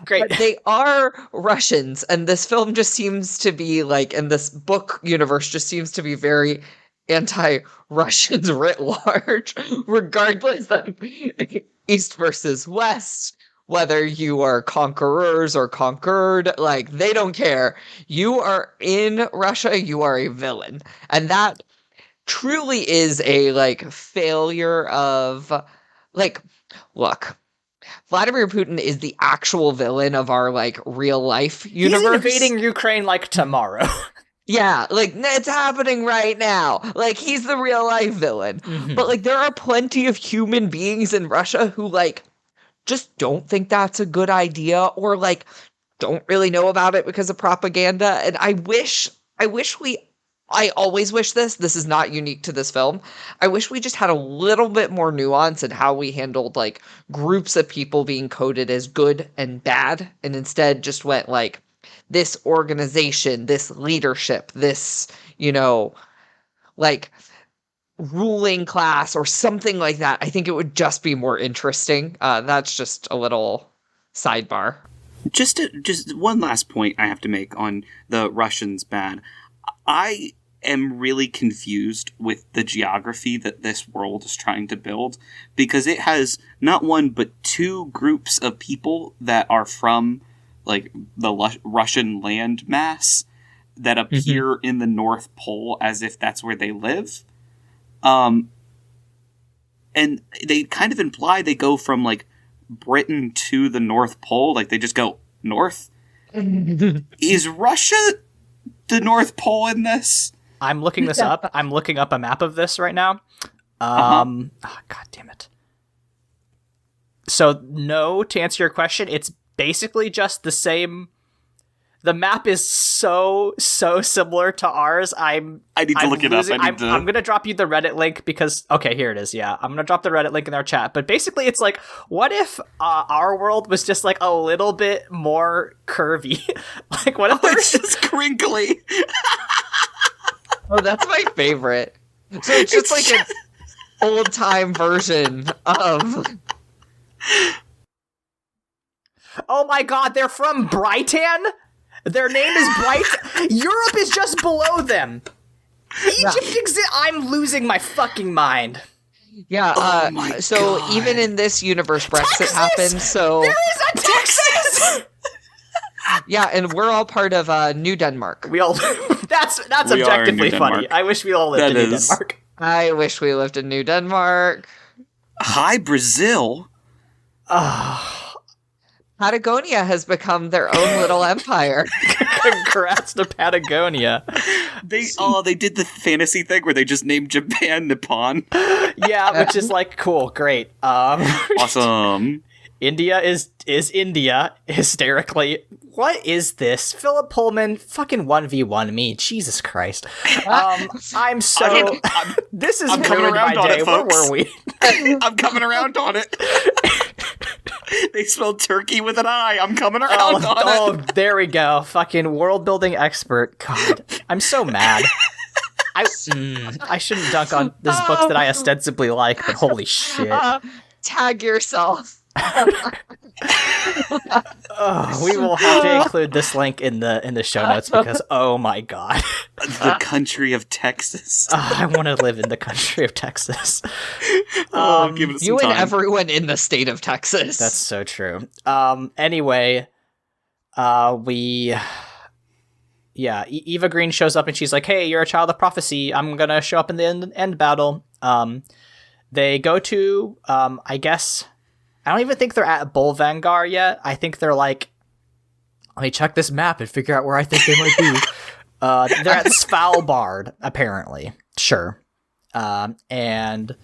Great. But they are Russians, and this film just seems to be like, and this book universe just seems to be very anti-Russians writ large, regardless of East versus West, whether you are conquerors or conquered, like, they don't care. You are in Russia, you are a villain. And that truly is a, like, failure of, like, look, Vladimir Putin is the actual villain of our, like, real life universe. He's invading Ukraine, like, tomorrow. Yeah, like, it's happening right now. Like, he's the real life villain. Mm-hmm. But, like, there are plenty of human beings in Russia who, like, just don't think that's a good idea, or, like, don't really know about it because of propaganda. And I always wish this is not unique to this film. I wish we just had a little bit more nuance in how we handled, like, groups of people being coded as good and bad, and instead just went, like, this organization, this leadership, this, like, ruling class or something like that. I think it would just be more interesting. That's just a little sidebar. Just one last point I have to make on the Russians bad. I am really confused with the geography that this world is trying to build, because it has not one but two groups of people that are from, like, the Russian land mass that appear in the North Pole as if that's where they live. And they kind of imply they go from, like, Britain to the North Pole, like they just go north. Is Russia the North Pole in this? I'm looking this up. I'm looking up a map of this right now. Oh, God damn it. So, no, to answer your question, it's basically just the same. The map is so similar to ours. I need to look it up. I'm going to drop you the Reddit link because, okay, here it is. Yeah, I'm going to drop the Reddit link in our chat. But basically, it's like, what if our world was just like a little bit more curvy? Like, what if it's just crinkly? Oh, that's my favorite. So it's just like an old-time version of... Oh my God, they're from Brighton? Their name is Bright. Europe is just below them. Egypt exists. I'm losing my fucking mind. Yeah, so God. even in this universe, Brexit happened, so... There is a Texas! Yeah, and we're all part of New Denmark. We all... That's objectively funny. I wish we all lived in New Denmark. I wish we lived in New Denmark. Hi, Brazil. Patagonia has become their own little empire. Congrats to Patagonia. They did the fantasy thing where they just named Japan Nippon. Yeah, which is like, cool, great. Awesome. India is India, hysterically. What is this? Philip Pullman, fucking 1v1 me. Jesus Christ. I'm so... this is ruined my day. Where were we? I'm coming around on it. They spelled turkey with an I. I'm coming around on it. Oh, there we go. Fucking world building expert. God, I'm so mad. I shouldn't dunk on this book that I ostensibly like, but holy shit. Tag yourself. We will have to include this link in the show notes because oh my God. The country of Texas. I want to live in the country of Texas. Give it some you time. And everyone in the state of Texas. That's so true. Anyway, Eva Green shows up and she's like, hey, you're a child of prophecy. I'm gonna show up in the end battle. They go to, I guess, I don't even think they're at Bolvangar yet. I think they're like, let me check this map and figure out where I think they might be. They're at Svalbard, apparently. Sure. And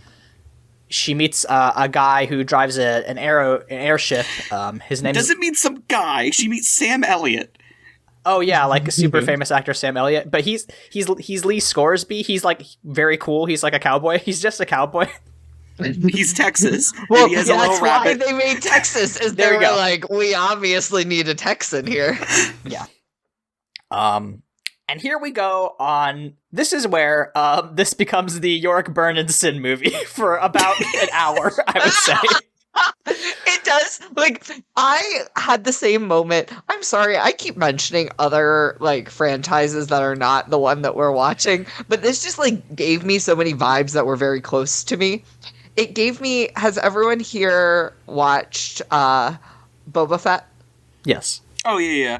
she meets a guy who drives an airship. His name doesn't mean some guy. She meets Sam Elliott. Oh yeah, like a super famous actor, Sam Elliott. But he's Lee Scoresby. He's like very cool. He's like a cowboy. He's just a cowboy. He's Texas. Well, he has a little rabbit. Why they made Texas. Is they were like, we obviously need a Texan here. Yeah. And here we go on. This is where this becomes the Yorick Bernardson movie for about an hour, I would say. It does. Like, I had the same moment. I'm sorry, I keep mentioning other, like, franchises that are not the one that we're watching, but this just, like, gave me so many vibes that were very close to me. It gave me, has everyone here watched Boba Fett? Yes. Oh, yeah.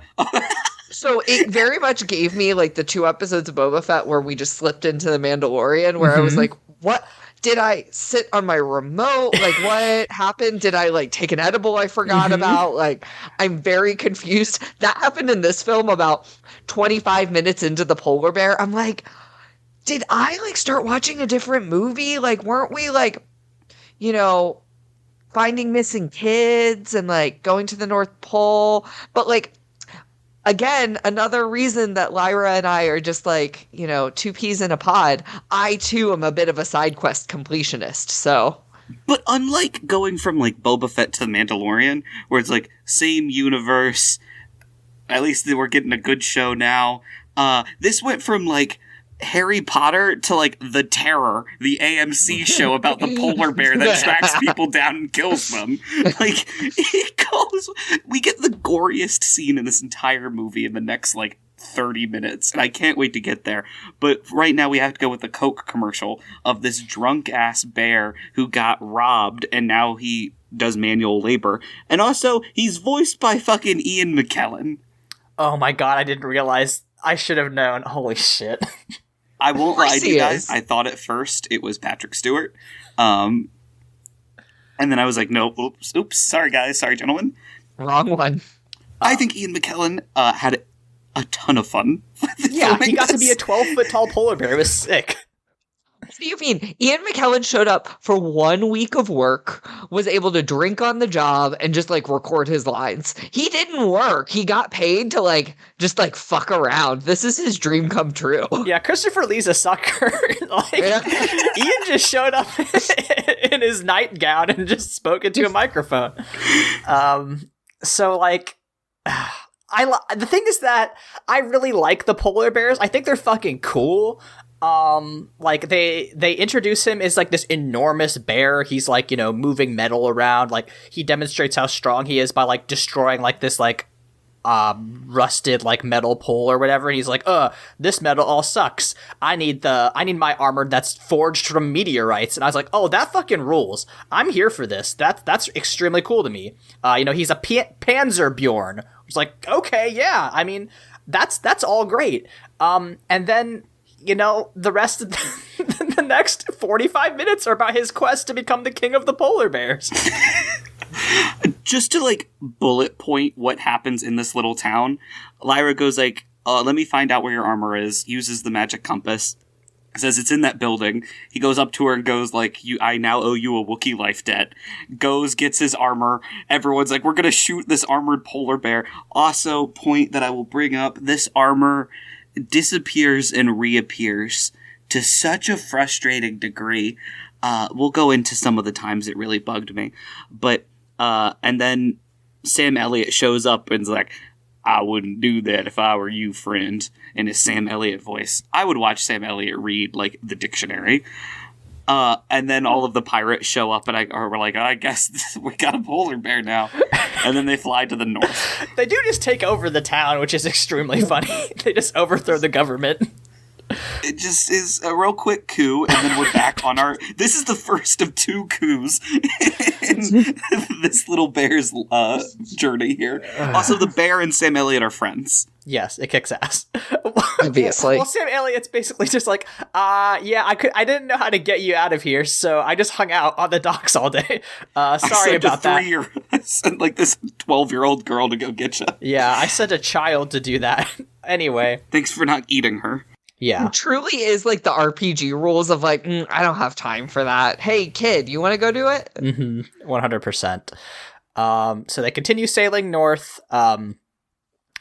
So it very much gave me, like, the 2 episodes of Boba Fett where we just slipped into The Mandalorian, where I was like, what? Did I sit on my remote? Like, what happened? Did I, like, take an edible I forgot about? Like, I'm very confused. That happened in this film about 25 minutes into the polar bear. I'm like, did I, like, start watching a different movie? Like, weren't we, like, you know, finding missing kids and, like, going to the North Pole? But, like, again, another reason that Lyra and I are just like, 2 peas in a pod. I too am a bit of a side quest completionist, so. But unlike going from like Boba Fett to The Mandalorian, where it's like same universe, at least we're getting a good show now. This went from like Harry Potter to like The Terror, the AMC show about the polar bear that tracks people down and kills them. Like, we get the goriest scene in this entire movie in the next like 30 minutes, and I can't wait to get there. But right now we have to go with the Coke commercial of this drunk ass bear who got robbed and now he does manual labor. And also, he's voiced by fucking Ian McKellen. Oh my god, I didn't realize. I should have known. Holy shit. I won't lie to you guys. I thought at first it was Patrick Stewart. And then I was like, no, oops, sorry guys, sorry gentlemen. Wrong one. I think Ian McKellen had a ton of fun. Yeah, he got to be a 12-foot tall polar bear. It was sick. What do you mean? Ian McKellen showed up for 1 week of work, was able to drink on the job, and just, like, record his lines. He didn't work. He got paid to, like, just, like, fuck around. This is his dream come true. Yeah, Christopher Lee's a sucker. Ian just showed up in his nightgown and just spoke into a microphone. So, like... the thing is that I really like the polar bears. I think they're fucking cool. Like they introduce him as like this enormous bear. He's like, moving metal around. Like he demonstrates how strong he is by like destroying like this like rusted like metal pole or whatever. And he's like, this metal all sucks. I need my armor that's forged from meteorites. And I was like, oh, that fucking rules. I'm here for this. That's extremely cool to me. He's a Panzer Bjorn. It's like, okay, yeah. I mean, that's all great. And then the rest of the next 45 minutes are about his quest to become the king of the polar bears. Just to, like, bullet point what happens in this little town, Lyra goes like, let me find out where your armor is, uses the magic compass, says it's in that building. He goes up to her and goes like, I now owe you a Wookiee life debt. Goes, gets his armor. Everyone's like, we're gonna shoot this armored polar bear. Also, point that I will bring up, this armor disappears and reappears to such a frustrating degree. We'll go into some of the times it really bugged me. But, and then Sam Elliott shows up and's like, I wouldn't do that if I were you, friend, in his Sam Elliott voice. I would watch Sam Elliott read, like, the dictionary. And then all of the pirates show up and we're like, I guess we got a polar bear now. And then they fly to the north. They do just take over the town, which is extremely funny. They just overthrow the government. It just is a real quick coup, and then we're back on our... This is the first of 2 coups in this little bear's journey here. Also, the bear and Sam Elliott are friends. Yes, it kicks ass. Obviously. Well, Sam Elliott's basically just like, yeah, I didn't know how to get you out of here, so I just hung out on the docks all day. Sorry about that. I sent like this 12-year-old girl to go get you. Yeah, I sent a child to do that. Anyway. Thanks for not eating her. Yeah. It truly is like the RPG rules of like, I don't have time for that. Hey, kid, you want to go do it? 100%. So they continue sailing north.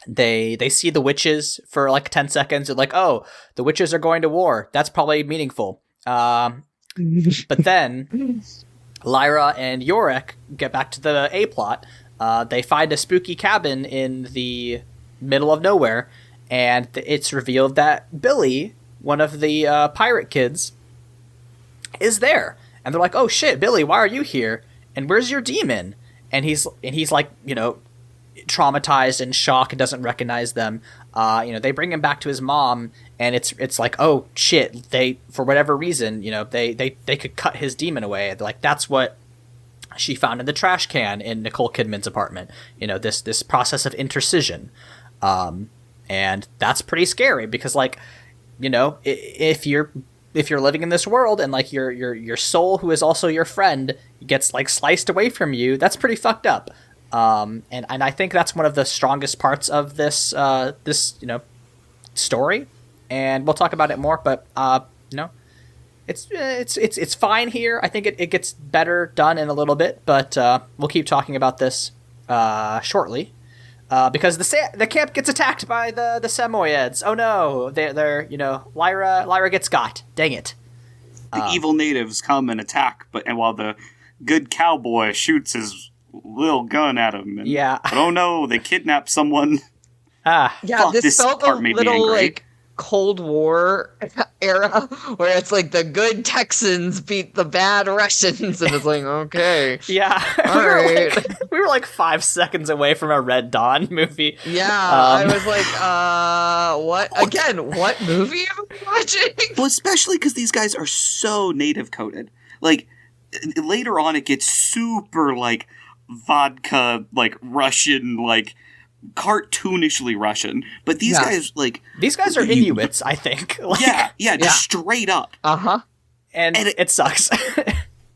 They see the witches for like 10 seconds. They're like, oh, the witches are going to war. That's probably meaningful. But then Lyra and Yorick get back to the A plot. They find a spooky cabin in the middle of nowhere. and it's revealed that Billy, one of the pirate kids, is there. And they're like, oh shit, Billy, why are you here? And where's your demon? And he's like, traumatized and shocked and doesn't recognize them. They bring him back to his mom, and it's like, oh shit, they, for whatever reason, they could cut his demon away. Like, that's what she found in the trash can in Nicole Kidman's apartment. This process of intercision. And that's pretty scary because, like, if you're living in this world and like your soul, who is also your friend, gets like sliced away from you, that's pretty fucked up. And I think that's one of the strongest parts of this story, and we'll talk about it more. But it's fine here. I think it gets better done in a little bit, but we'll keep talking about this shortly. Because the camp gets attacked by the Samoyeds. Oh no, they're Lyra gets got. Dang it! The evil natives come and attack, and while the good cowboy shoots his little gun at him, and, but oh no, they kidnap someone. This felt a little like Cold War era, where it's like the good Texans beat the bad Russians, and it's like, okay, all right. We were like 5 seconds away from a Red Dawn movie. I was like, what again? What movie am I watching? Well, especially because these guys are so native coded. Like later on, it gets super like vodka, like Russian, like cartoonishly Russian, but these guys are Inuits, I think. Just straight up. And it sucks.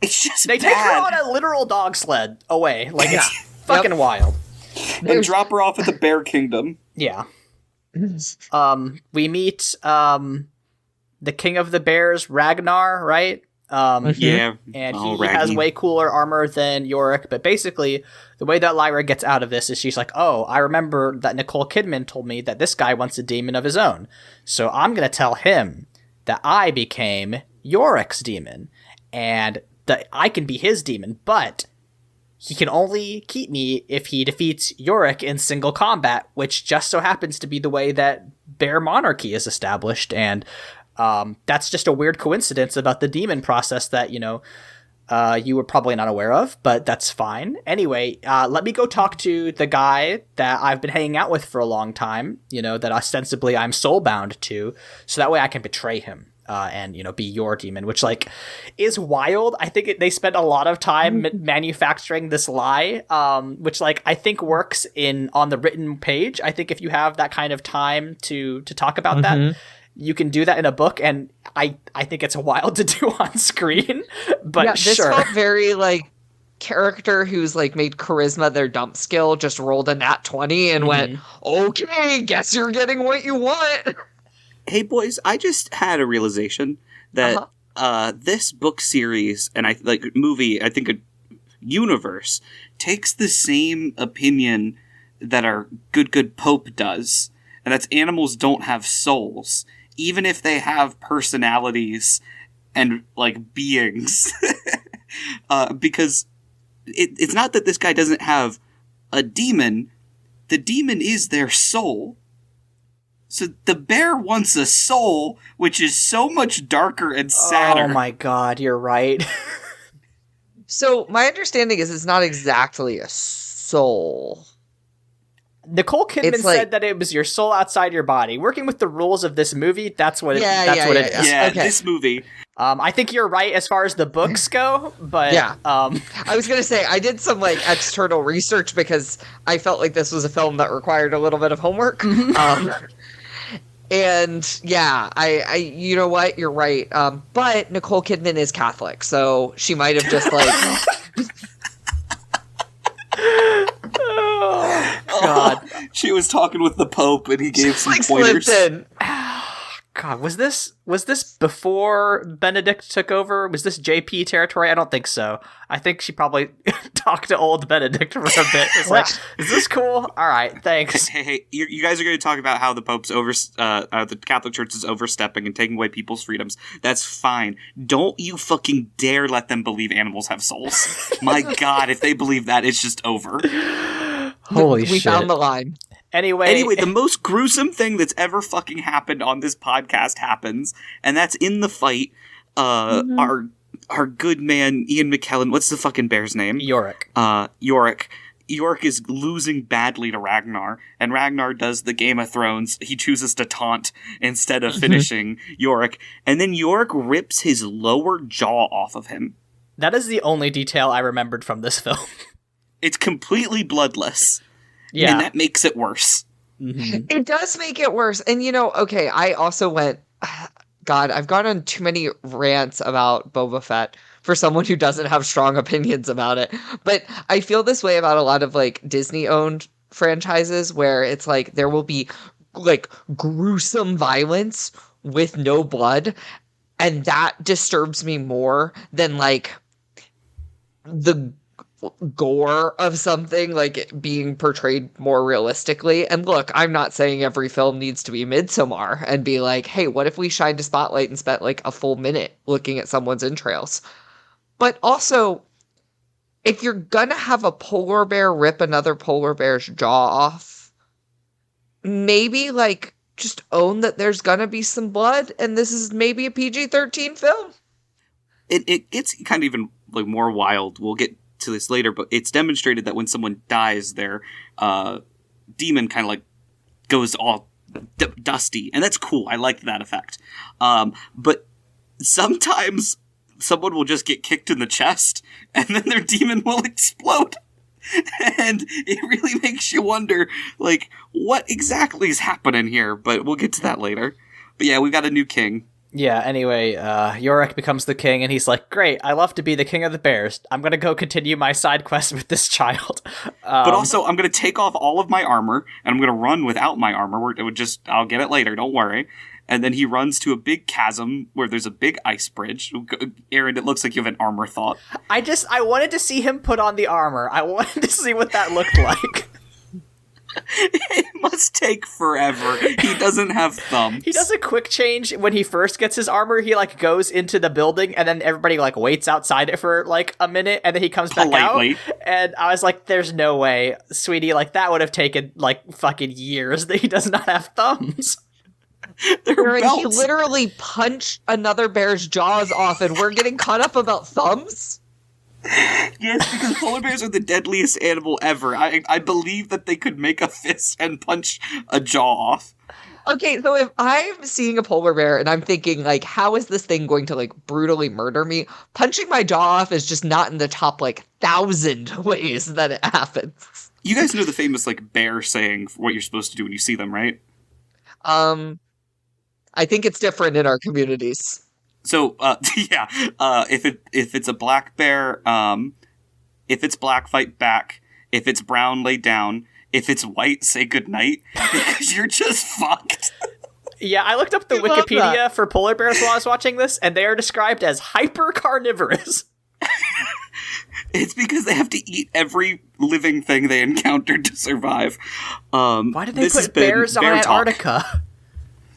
It's just they take her on a literal dog sled away, like it's fucking wild. And drop her off at the Bear Kingdom. Yeah. We meet the King of the Bears, Ragnar, right? And he has way cooler armor than Yorick, but basically the way that Lyra gets out of this is she's like, oh, I remember that Nicole Kidman told me that this guy wants a demon of his own, so I'm gonna tell him that I became Yorick's demon, and that I can be his demon, but he can only keep me if he defeats Yorick in single combat, which just so happens to be the way that Bear Monarchy is established. And that's just a weird coincidence about the demon process that, you were probably not aware of, but that's fine. Anyway, let me go talk to the guy that I've been hanging out with for a long time, that ostensibly I'm soulbound to, so that way I can betray him. And be your demon, which like is wild. I think they spent a lot of time manufacturing this lie, which like I think works on the written page. I think if you have that kind of time to talk about that, you can do that in a book, and I think it's wild to do on screen. But this felt very like character who's like made charisma their dump skill, just rolled a nat 20 and went, okay, guess you're getting what you want. Hey boys, I just had a realization that this book series and movie, I think a universe, takes the same opinion that our good Pope does, and that's animals don't have souls, even if they have personalities and like beings. Because it's not that this guy doesn't have a demon; the demon is their soul. So the bear wants a soul, which is so much darker and sadder. Oh my god, you're right. So my understanding is it's not exactly a soul. Nicole Kidman said that it was your soul outside your body. Working with the rules of this movie, that's what it is. Yeah, okay. This movie. I think you're right as far as the books go, but I was gonna say I did some like external research because I felt like this was a film that required a little bit of homework. And I you know what, you're right. But Nicole Kidman is Catholic, so she might have just like. Oh, God. She was talking with the Pope, and he gave some like pointers. God, was this before Benedict took over? Was this JP territory? I don't think so. I think she probably talked to old Benedict for a bit. It's like, is this cool? All right, thanks. Hey, you guys are going to talk about how the Pope's the Catholic Church is overstepping and taking away people's freedoms. That's fine. Don't you fucking dare let them believe animals have souls. My God, if they believe that, it's just over. Holy shit. We found the line. Anyway, the most gruesome thing that's ever fucking happened on this podcast happens, and that's in the fight. Our good man Ian McKellen. What's the fucking bear's name? Yorick. Yorick. Yorick is losing badly to Ragnar, and Ragnar does the Game of Thrones. He chooses to taunt instead of finishing Yorick, and then Yorick rips his lower jaw off of him. That is the only detail I remembered from this film. It's completely bloodless. Yeah. And that makes it worse. Mm-hmm. It does make it worse. And, okay, I also went... God, I've gone on too many rants about Boba Fett for someone who doesn't have strong opinions about it. But I feel this way about a lot of, Disney-owned franchises where it's there will be, gruesome violence with no blood. And that disturbs me more than, the gore of something being portrayed more realistically. And look, I'm not saying every film needs to be Midsommar and be hey, what if we shined a spotlight and spent a full minute looking at someone's entrails? But also, if you're gonna have a polar bear rip another polar bear's jaw off, maybe just own that there's gonna be some blood and this is maybe a PG-13 film. It gets kind of even more wild. We'll get to this later, but it's demonstrated that when someone dies, their demon kind of goes all dusty, and that's cool. I like that effect. But sometimes someone will just get kicked in the chest, and then their demon will explode. And it really makes you wonder, what exactly is happening here, but we'll get to that later. But yeah, we've got a new king. Yeah, anyway, Yorick becomes the king, and he's like, great, I love to be the king of the bears. I'm gonna go continue my side quest with this child. But also, I'm gonna take off all of my armor, and I'm gonna run without my armor. I'll get it later, don't worry. And then he runs to a big chasm where there's a big ice bridge. Aaron, it looks like you have an armor thought. I wanted to see him put on the armor. I wanted to see what that looked like. It must take forever. He doesn't have thumbs. He does a quick change when he first gets his armor. He goes into the building, and then everybody waits outside it for a minute, and then he comes back out. And I was like, "There's no way, sweetie. That would have taken fucking years. That he does not have thumbs." Aaron, he literally punched another bear's jaws off, and we're getting caught up about thumbs? Yes, because polar bears are the deadliest animal ever. I believe that they could make a fist and punch a jaw off. Okay, so if I'm seeing a polar bear and I'm thinking, how is this thing going to, brutally murder me? Punching my jaw off is just not in the top, 1,000 ways that it happens. You guys know the famous, bear saying for what you're supposed to do when you see them, right? I think it's different in our communities. So, yeah, if it's a black bear, if it's black, fight back. If it's brown, lay down. If it's white, say goodnight, because you're just fucked. Yeah, I looked up the Wikipedia for polar bears while I was watching this, and they are described as hyper-carnivorous. It's because they have to eat every living thing they encountered to survive. Why did they put bears on Antarctica?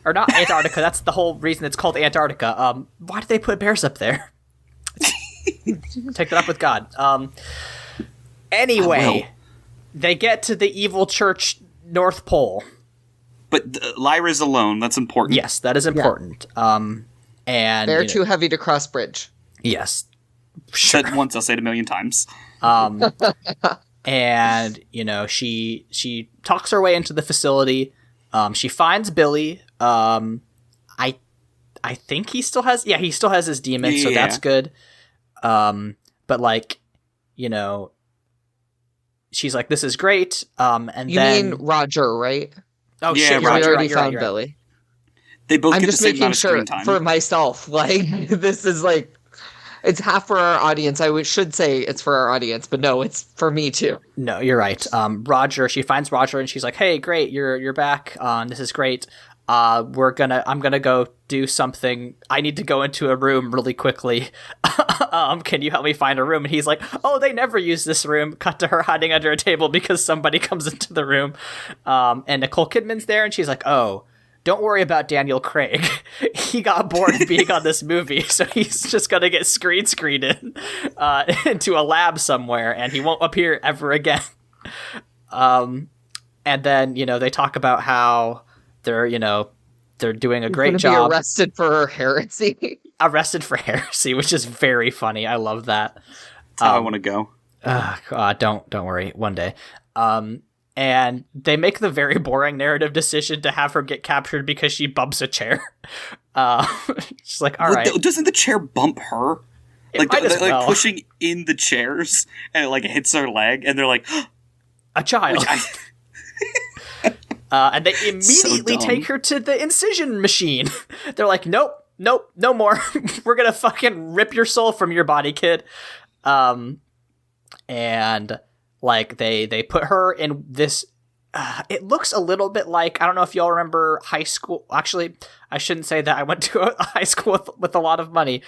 Or not Antarctica, that's the whole reason it's called Antarctica. Why did they put bears up there? Take that up with God. Anyway, they get to the evil church North Pole. But Lyra's alone, that's important. Yes, that is important. Yeah. And they're too heavy to cross bridge. Yes. Said once, I'll say it 1,000,000 times. And, she talks her way into the facility. She finds Billy. I think he still has his demon, so that's good. But she's like, this is great. And you mean Roger, right? Oh yeah, shit! We already found Billy. They both I'm get just the same making amount of sure screen time. for myself. This is it's half for our audience. Should say it's for our audience, but no, it's for me too. No, you're right. Roger. She finds Roger, and she's like, "Hey, great, you're back. This is great. I'm gonna go do something. I need to go into a room really quickly. Can you help me find a room?" And he's like, "Oh, they never use this room." Cut to her hiding under a table because somebody comes into the room. And Nicole Kidman's there, and she's like, "Oh, don't worry about Daniel Craig. He got bored of being on this movie, so he's just gonna get screened in into a lab somewhere, and he won't appear ever again." And then, they talk about how they're doing a great job. Be arrested for heresy. Arrested for heresy, which is very funny. I love that. That's how I want to go. Don't worry. One day. And they make the very boring narrative decision to have her get captured because she bumps a chair. She's like, all right. Doesn't the chair bump her? It might as well. Like pushing in the chairs, and it like hits her leg, and they're like, a child. And they immediately take her to the incision machine. They're like, nope, no more. We're gonna fucking rip your soul from your body, kid. And like they put her in this. It looks a little bit like, I don't know if y'all remember high school. Actually, I shouldn't say that. I went to a high school with a lot of money.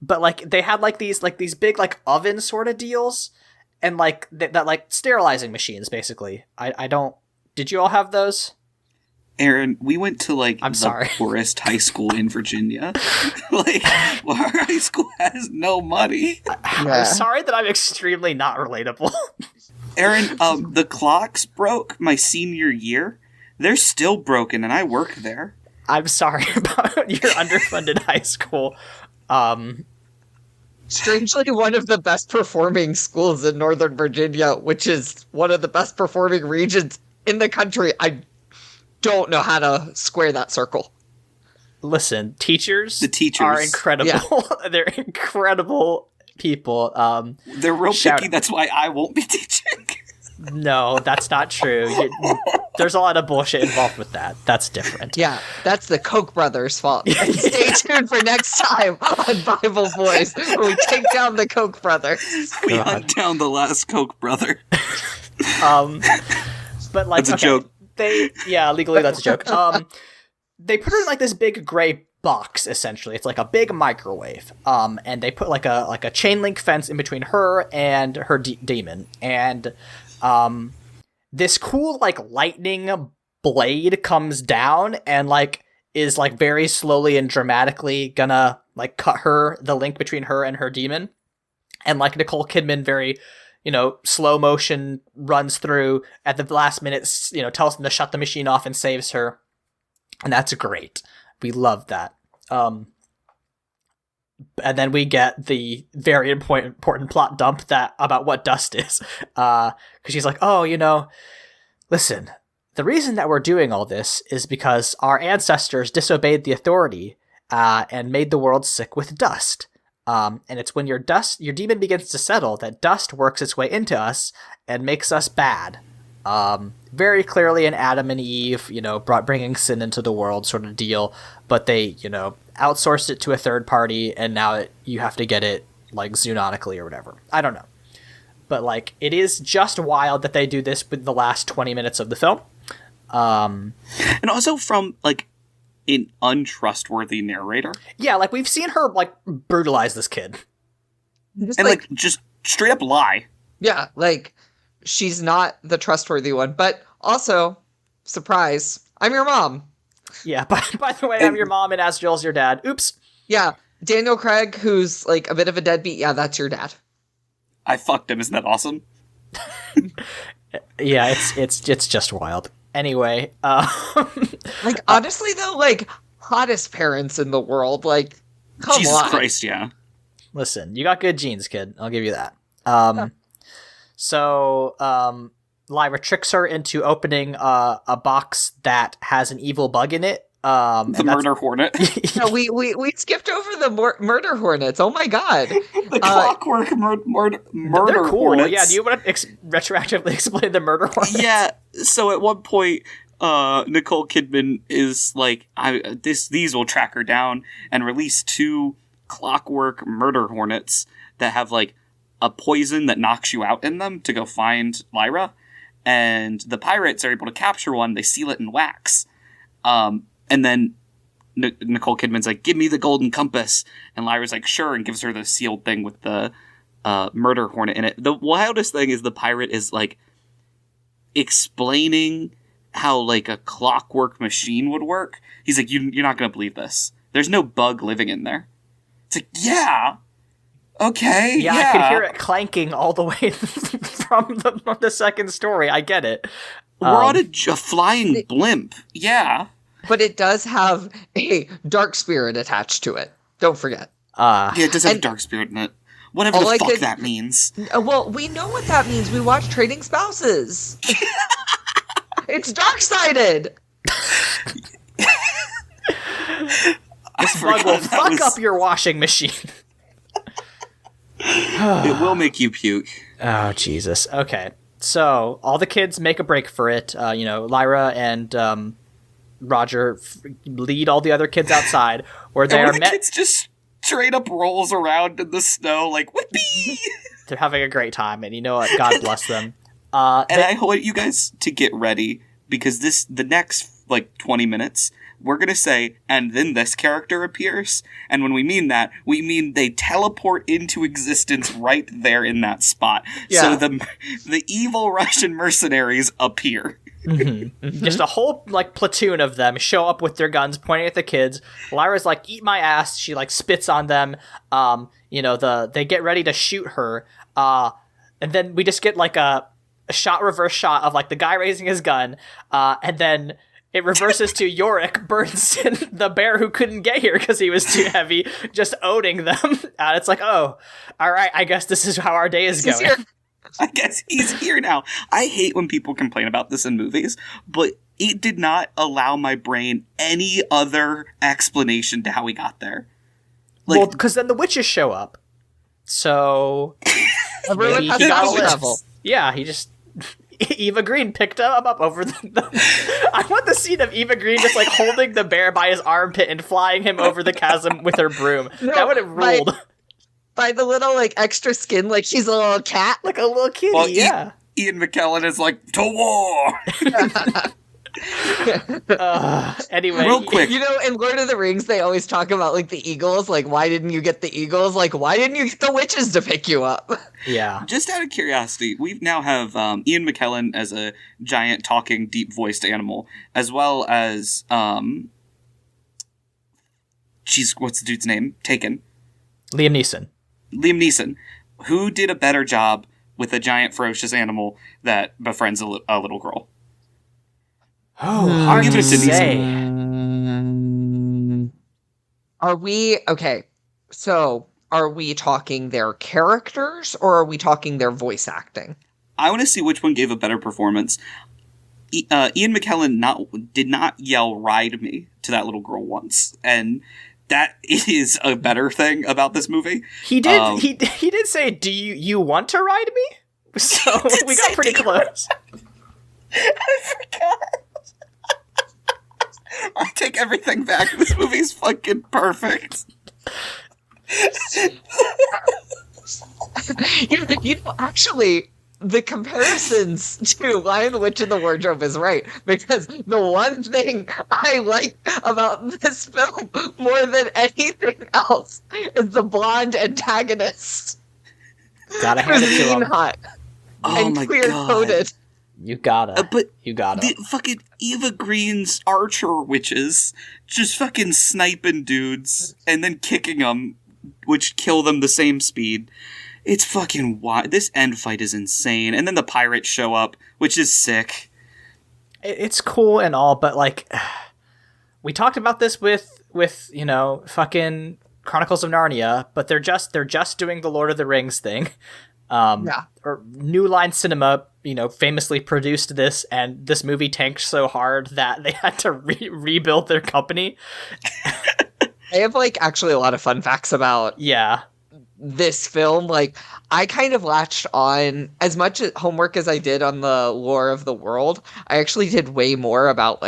But like they had like these big like oven sort of deals, and like that like sterilizing machines basically. I don't. Did you all have those? Aaron, we went to like the poorest high school in Virginia. Like our high school has no money. I'm sorry that I'm extremely not relatable. Aaron, the clocks broke my senior year. They're still broken, and I work there. I'm sorry about your underfunded high school. Strangely, one of the best performing schools in Northern Virginia, which is one of the best performing regions in the country. I don't know how to square that circle. Listen, the teachers are incredible. Yeah. They're incredible people. They're real picky. That's why I won't be teaching. No, that's not true. There's a lot of bullshit involved with that. That's different. Yeah, that's the Koch brothers' fault. Stay tuned for next time on Bible Boys, where we take down the Koch brothers. We hunt down the last Koch brother. But like, that's a joke. Legally that's a joke. They put her in like this big gray box. Essentially, it's like a big microwave. And they put like a chain link fence in between her and her demon. And this cool like lightning blade comes down and like is like very slowly and dramatically gonna like cut the link between her and her demon. And like Nicole Kidman very, slow motion runs through at the last minute, tells them to shut the machine off and saves her. And that's great. We love that. And then we get the very important plot dump about what dust is. Because she's like, listen, the reason that we're doing all this is because our ancestors disobeyed the authority and made the world sick with dust. And it's when your demon begins to settle that dust works its way into us and makes us bad. Very clearly an Adam and Eve, bringing sin into the world sort of deal, but they, outsourced it to a third party, and now you have to get it like zoonotically or whatever. I don't know. But like, it is just wild that they do this with the last 20 minutes of the film. And also from like an untrustworthy narrator. Yeah, like we've seen her like brutalize this kid. Just straight up lie. Yeah, like she's not the trustworthy one. But also, surprise, I'm your mom. Yeah, by the way, I'm your mom and Asriel's your dad. Oops. Yeah, Daniel Craig, who's like a bit of a deadbeat. Yeah, that's your dad. I fucked him. Isn't that awesome? Yeah, it's just wild. Anyway, like honestly though, like hottest parents in the world. Like, come Jesus on. Christ, yeah. Listen, you got good genes, kid. I'll give you that. So Lyra tricks her into opening a box that has an evil bug in it. The murder hornet. No, we skipped over the murder hornets. Oh my god. The clockwork murder they're cool. hornets. Yeah, do you want to retroactively explain the murder hornets? Yeah, so at one point, Nicole Kidman is like, these will track her down and release 2 clockwork murder hornets that have like a poison that knocks you out in them to go find Lyra. And the pirates are able to capture one. They seal it in wax. And then Nicole Kidman's like, give me the golden compass. And Lyra's like, sure, and gives her the sealed thing with the murder hornet in it. The wildest thing is the pirate is like explaining how like a clockwork machine would work. He's like, you're not going to believe this. There's no bug living in there. It's like, yeah. Okay, yeah. I could hear it clanking all the way from the second story. I get it. We're on a flying blimp. Yeah. But it does have a dark spirit attached to it. Don't forget. Yeah, it does have a dark spirit in it. Whatever the fuck that means. Well, we know what that means. We watch Trading Spouses. It's dark-sided. This bug will fuck up your washing machine. It will make you puke. Oh, Jesus. Okay. So, all the kids make a break for it. Lyra and Roger lead all the other kids outside, where they are met. Kids just straight up rolls around in the snow like, whippy! They're having a great time, and you know what? God bless them. And I want you guys to get ready, because the next, 20 minutes, we're going to say, and then this character appears. And when we mean that, we mean they teleport into existence right there in that spot. Yeah. So the evil Russian mercenaries appear. Mm-hmm. Just a whole platoon of them show up with their guns pointing at the kids. Lyra's like, eat my ass. She spits on them. They get ready to shoot her. And then we just get a reverse shot of the guy raising his gun. And then it reverses to Yorick, Bernstein, the bear who couldn't get here because he was too heavy, just owning them. And it's oh, all right, I guess this is how our day is going. I guess he's here now. I hate when people complain about this in movies, but it did not allow my brain any other explanation to how he got there. Well, because then the witches show up. So everyone has a level. Yeah, he just... Eva Green picked him up over the I want the scene of Eva Green just holding the bear by his armpit and flying him over the chasm with her broom. That would have ruled. By the little extra skin, she's a little cat, like a little kitty. Well, yeah. Ian McKellen is to war. Anyway, real quick, in Lord of the Rings, they always talk about the eagles. Why didn't you get the eagles? Why didn't you get the witches to pick you up? Yeah. Just out of curiosity, we now have Ian McKellen as a giant talking, deep voiced animal, as well as what's the dude's name? Taken. Liam Neeson. Who did a better job with a giant ferocious animal that befriends a little girl? Oh, hard to say. Are we okay? So, are we talking their characters or are we talking their voice acting? I want to see which one gave a better performance. Ian McKellen did not yell "ride me" to that little girl once, and that is a better thing about this movie. He did. He did say, "Do you want to ride me?" So we got pretty close. I forgot. I take everything back. This movie's fucking perfect. Actually, the comparisons to Lion, the Witch, and the Wardrobe is right, because the one thing I like about this film more than anything else is the blonde antagonist. Gotta hand it to him. Hot and my clear-coded. You gotta. You gotta. The fucking Eva Green's archer witches just fucking sniping dudes and then kicking them, which kill them the same speed. It's fucking wild. This end fight is insane. And then the pirates show up, which is sick. It's cool and all, but we talked about this with fucking Chronicles of Narnia, but they're just doing the Lord of the Rings thing. Or New Line Cinema, famously produced this, and this movie tanked so hard that they had to rebuild their company. I have actually a lot of fun facts about this film. I kind of latched on as much homework as I did on the lore of the world. I actually did way more about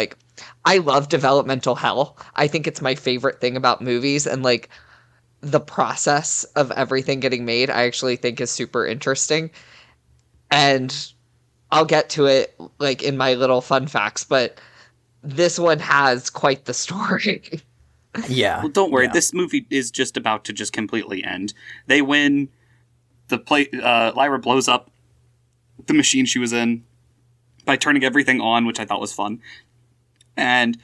I love developmental hell. I think it's my favorite thing about movies, and the process of everything getting made, I actually think is super interesting. And I'll get to it in my little fun facts, but this one has quite the story. Yeah. Well, don't worry. Yeah. This movie is just about to just completely end. They win. Lyra blows up the machine she was in by turning everything on, which I thought was fun. And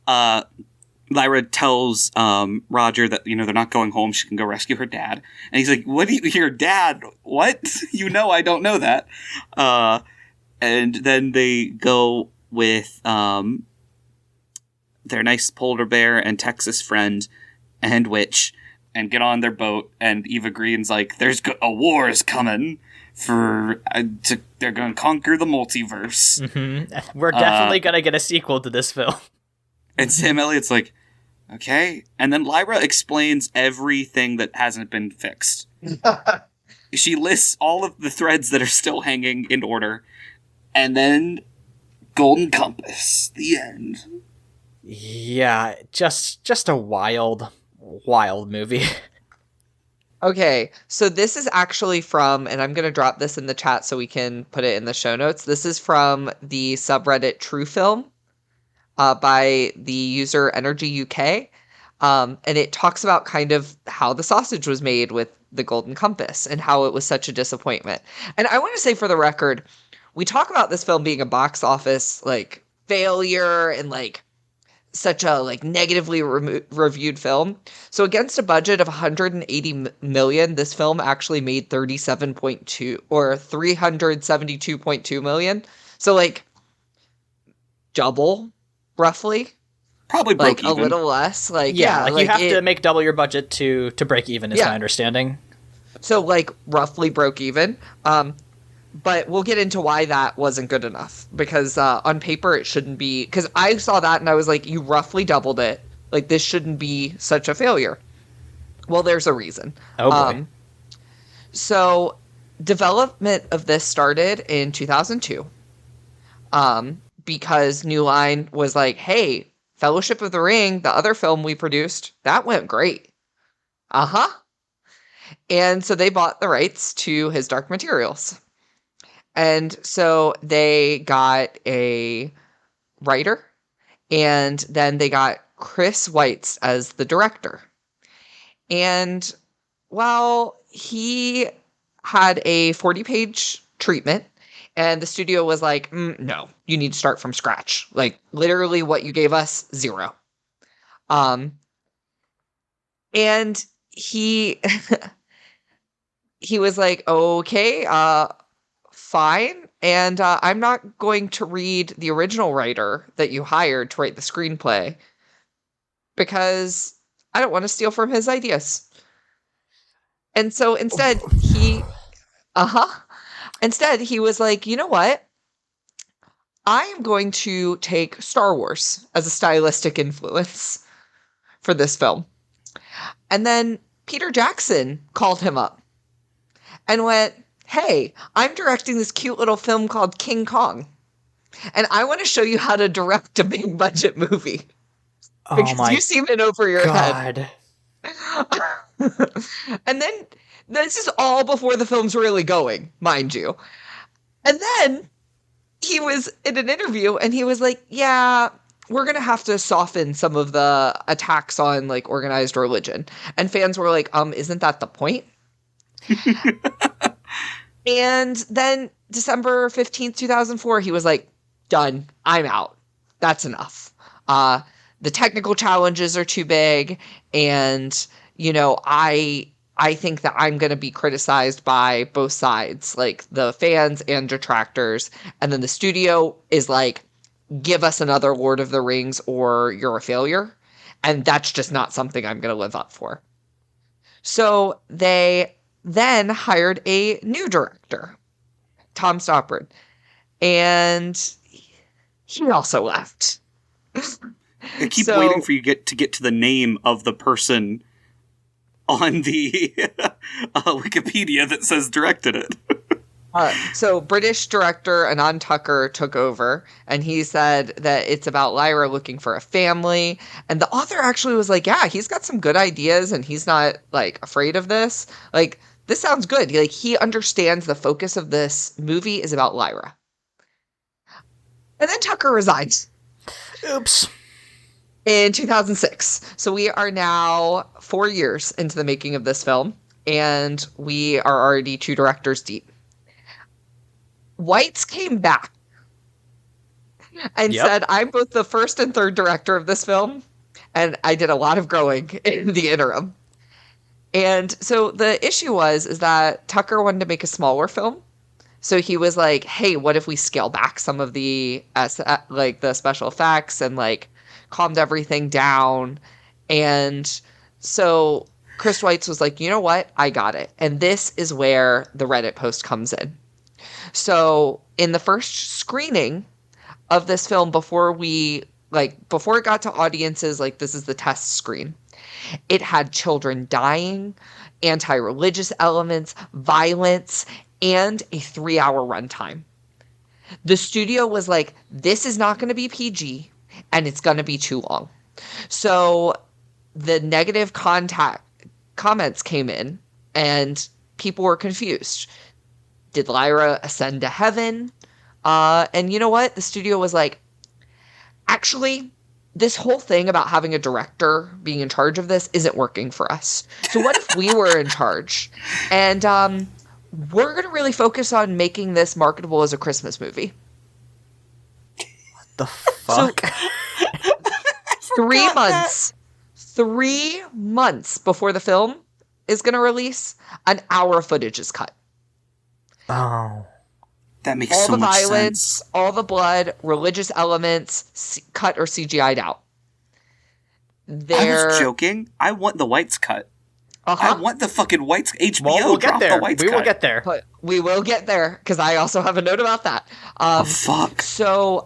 Lyra tells Roger that, they're not going home. She can go rescue her dad. And he's like, what do you, your dad? What? I don't know that. And then they go with their nice polar bear and Texas friend and witch and get on their boat. And Eva Green's like, "There's a war is coming for they're going to conquer the multiverse. Mm-hmm. We're definitely going to get a sequel to this film." And Sam Elliott's like, "Okay." And then Lyra explains everything that hasn't been fixed. She lists all of the threads that are still hanging in order. And then Golden Compass, the end. Yeah, just a wild movie. Okay, so this is actually from, and I'm going to drop this in the chat so we can put it in the show notes. This is from the subreddit True Film by the user Energy UK. And it talks about kind of how the sausage was made with the Golden Compass and how it was such a disappointment. And I want to say for the record, we talk about this film being a box office like failure and like such a like negatively reviewed film. So against a budget of 180 million, this film actually made 37.2 or 372.2 million. So like double roughly. Probably broke like even. A little less. Like yeah, like you have to make double your budget to break even is my understanding. So like roughly broke even. But we'll get into why that wasn't good enough. Because on paper, it shouldn't be... Because I saw that and I was like, you roughly doubled it. Like, this shouldn't be such a failure. Well, there's a reason. Oh, boy. So, development of this started in 2002. Because New Line was like, hey, Fellowship of the Ring, the other film we produced, that went great. Uh-huh. And so they bought the rights to his Dark Materials. And so they got a writer, and then they got Chris Weitz as the director. And while he had a 40-page treatment, and the studio was like, no, you need to start from scratch. Like, literally what you gave us, 0. And he was like, okay, fine. And I'm not going to read the original writer that you hired to write the screenplay because I don't want to steal from his ideas. And so instead he was like, you know what? I am going to take Star Wars as a stylistic influence for this film. And then Peter Jackson called him up and went, hey, I'm directing this cute little film called King Kong, and I want to show you how to direct a big budget movie. Because you seem in over your head. And then, this is all before the film's really going, mind you. And then, he was in an interview, and he was like, yeah, we're going to have to soften some of the attacks on, like, organized religion. And fans were like, isn't that the point? And then December 15th, 2004, he was like, done. I'm out. That's enough. The technical challenges are too big. And, you know, I think that I'm going to be criticized by both sides, like the fans and detractors. And then the studio is like, give us another Lord of the Rings or you're a failure. And that's just not something I'm going to live up for. So they then hired a new director, Tom Stoppard, and he also left. I keep waiting for you to get to the name of the person on the Wikipedia that says directed it. So British director Anand Tucker took over, and he said that it's about Lyra looking for a family. And the author actually was like, yeah, he's got some good ideas, and he's not, like, afraid of this. Like, this sounds good. Like, he understands the focus of this movie is about Lyra. And then Tucker resigns. Oops. In 2006. So we are now 4 years into the making of this film, and we are already 2 directors deep. Weitz came back and said, I'm both the first and third director of this film, and I did a lot of growing in the interim. And so the issue is that Tucker wanted to make a smaller film, So he was like, hey, what if we scale back some of the like the special effects and like calmed everything down? And so Chris Weitz was like, you know what? I got it. And this is where the Reddit post comes in. So in the first screening of this film, before it got to audiences, like this is the test screen, it had children dying, anti-religious elements, violence, and a 3-hour runtime. The studio was like, this is not going to be PG, and it's going to be too long. So the negative comments came in, and people were confused. Did Lyra ascend to heaven? And you know what? The studio was like, actually, this whole thing about having a director being in charge of this isn't working for us. So what if we were in charge? And we're going to really focus on making this marketable as a Christmas movie. What the fuck? So, 3 months before the film is going to release, an hour of footage is cut. Oh. That makes all so the much violence, sense. all the blood, religious elements, cut or CGI'd out. I was joking. I want the whites cut. I want the fucking whites. HBO we'll drop get there. The whites we cut. will get there. But we will get there, because I also have a note about that. Oh, fuck. So,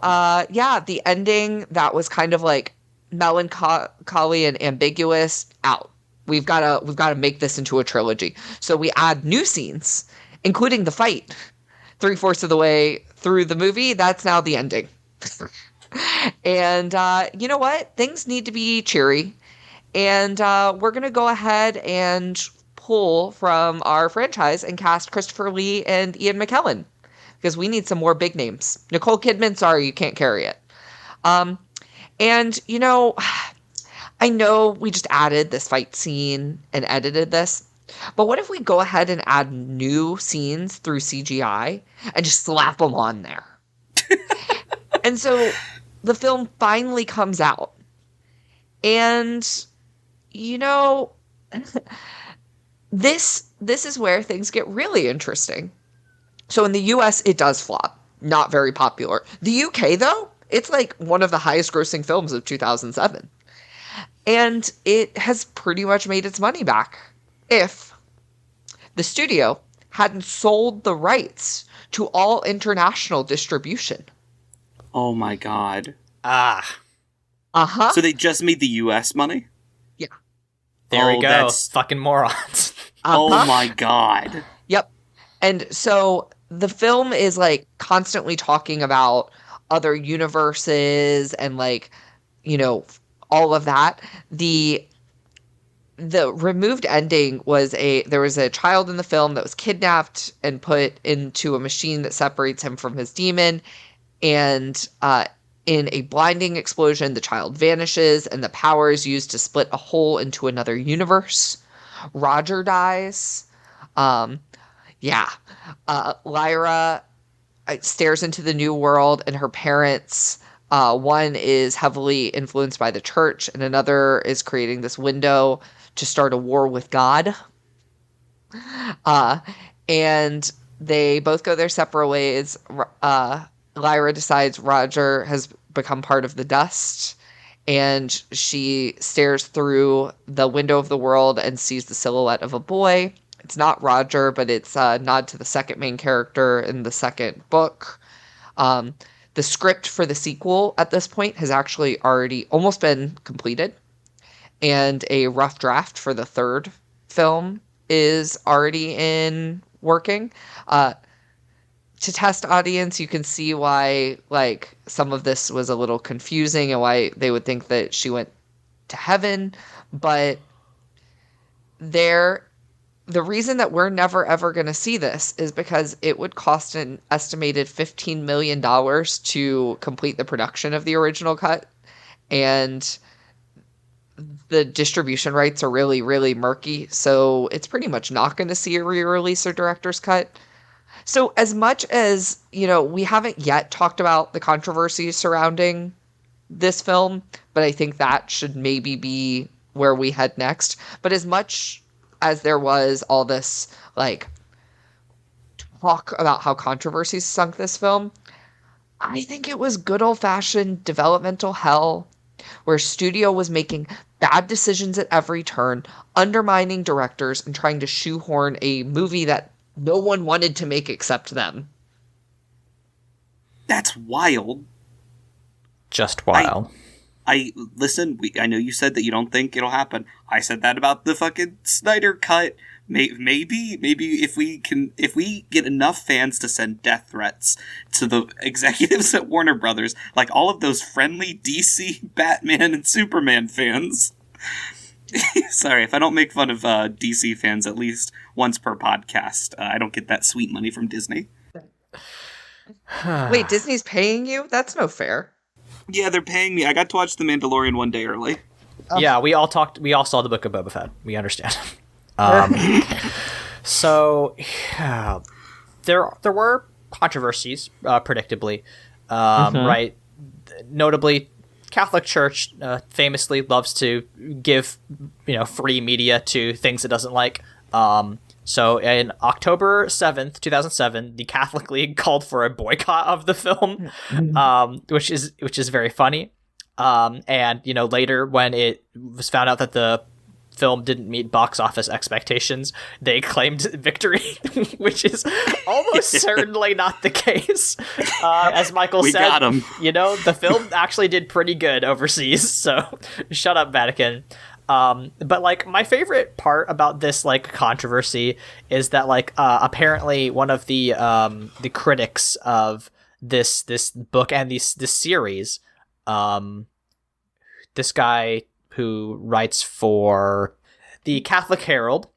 yeah, the ending, that was kind of like melancholy and ambiguous, out. We've got to make this into a trilogy. So we add new scenes, including the fight. 3/4 of the way through the movie, that's now the ending. And you know what? Things need to be cheery. And we're going to go ahead and pull from our franchise and cast Christopher Lee and Ian McKellen, because we need some more big names. Nicole Kidman, sorry, you can't carry it. And, you know, I know we just added this fight scene and edited this, but what if we go ahead and add new scenes through CGI and just slap them on there? And so the film finally comes out. And, you know, this is where things get really interesting. So in the US, it does flop. Not very popular. The UK, though, it's like one of the highest grossing films of 2007. And it has pretty much made its money back. If the studio hadn't sold the rights to all international distribution. Oh my god. Uh-huh. So they just made the US money? Yeah. There we go. Fucking morons. Oh my god. Yep. And so the film is like constantly talking about other universes and like, you know, all of that. The removed ending was there was a child in the film that was kidnapped and put into a machine that separates him from his demon. And in a blinding explosion, the child vanishes and the power is used to split a hole into another universe. Roger dies. Lyra stares into the new world, and her parents, one is heavily influenced by the church, and another is creating this window to start a war with God. And they both go their separate ways. Lyra decides Roger has become part of the dust, and she stares through the window of the world and sees the silhouette of a boy. It's not Roger, but it's a nod to the second main character in the second book. The script for the sequel at this point has actually already almost been completed, and a rough draft for the third film is already in working. To test audience, you can see why like some of this was a little confusing and why they would think that she went to heaven. But the reason that we're never ever going to see this is because it would cost an estimated $15 million to complete the production of the original cut. And the distribution rights are really, really murky. So it's pretty much not going to see a re-release or director's cut. So as much as, you know, we haven't yet talked about the controversies surrounding this film, but I think that should maybe be where we head next. But as much as there was all this, like, talk about how controversies sunk this film, I think it was good old-fashioned developmental hell, where studio was making bad decisions at every turn, undermining directors, and trying to shoehorn a movie that no one wanted to make except them. That's wild. Just wild. I listen. I know you said that you don't think it'll happen. I said that about the fucking Snyder cut. Maybe if we get enough fans to send death threats to the executives at Warner Brothers, like all of those friendly DC Batman and Superman fans. Sorry if I don't make fun of DC fans at least once per podcast. I don't get that sweet money from Disney. Wait, Disney's paying you? That's no fair. Yeah, they're paying me. I got to watch The Mandalorian one day early. Yeah, we all saw the Book of Boba Fett. We understand. So there were controversies, predictably, right? Notably, Catholic Church famously loves to give free media to things it doesn't like. So in October 7th, 2007, the Catholic League called for a boycott of the film, which is very funny. And later when it was found out that the film didn't meet box office expectations, they claimed victory, which is almost certainly not the case. As Michael said, got him. The film actually did pretty good overseas, so shut up, Vatican. But like my favorite part about this like controversy is that like apparently one of the critics of this book and this series, this guy who writes for the Catholic Herald,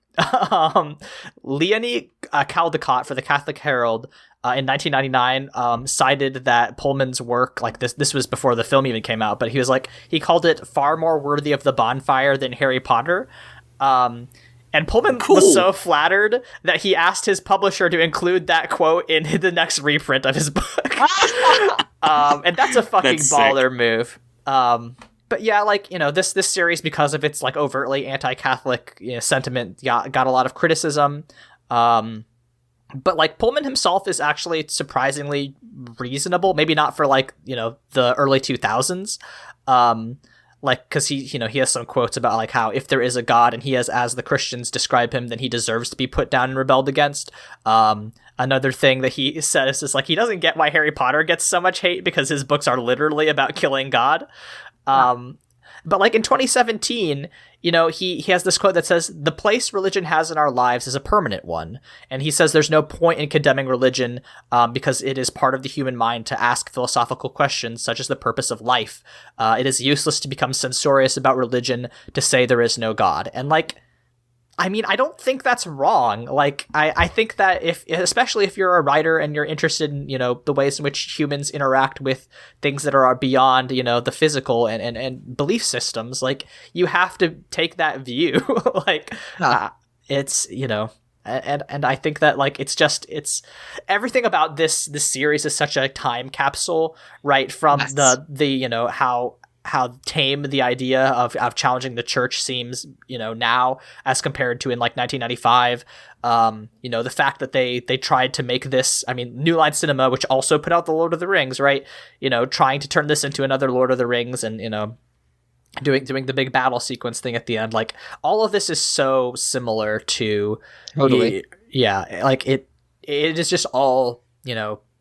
Leonie Caldecott for the Catholic Herald, in 1999, cited that Pullman's work, like this was before the film even came out, but he called it far more worthy of the bonfire than Harry Potter. And Pullman was so flattered that he asked his publisher to include that quote in the next reprint of his book. And that's a fucking baller move. But yeah, like, this series, because of its like overtly anti-Catholic sentiment, got a lot of criticism. But like Pullman himself is actually surprisingly reasonable. Maybe not for like, the early 2000s. Like, cause he has some quotes about like how if there is a God and he has, as the Christians describe him, then he deserves to be put down and rebelled against. Another thing that he said is just like, he doesn't get why Harry Potter gets so much hate because his books are literally about killing God. But like in 2017, he has this quote that says, "The place religion has in our lives is a permanent one." And he says there's no point in condemning religion because it is part of the human mind to ask philosophical questions such as the purpose of life. It is useless to become censorious about religion to say there is no God. And like, I mean, I don't think that's wrong. Like, I think that especially if you're a writer and you're interested in, the ways in which humans interact with things that are beyond, the physical and belief systems, like, you have to take that view. Like, it's, and I think that, like, it's everything about this series is such a time capsule, right? From how tame the idea of challenging the church seems, now as compared to in like 1995. The fact that they tried to make this, I mean, New Line Cinema, which also put out the Lord of the Rings, right? Trying to turn this into another Lord of the Rings and, doing the big battle sequence thing at the end. Like, all of this is so similar to Totally. Like it is just all,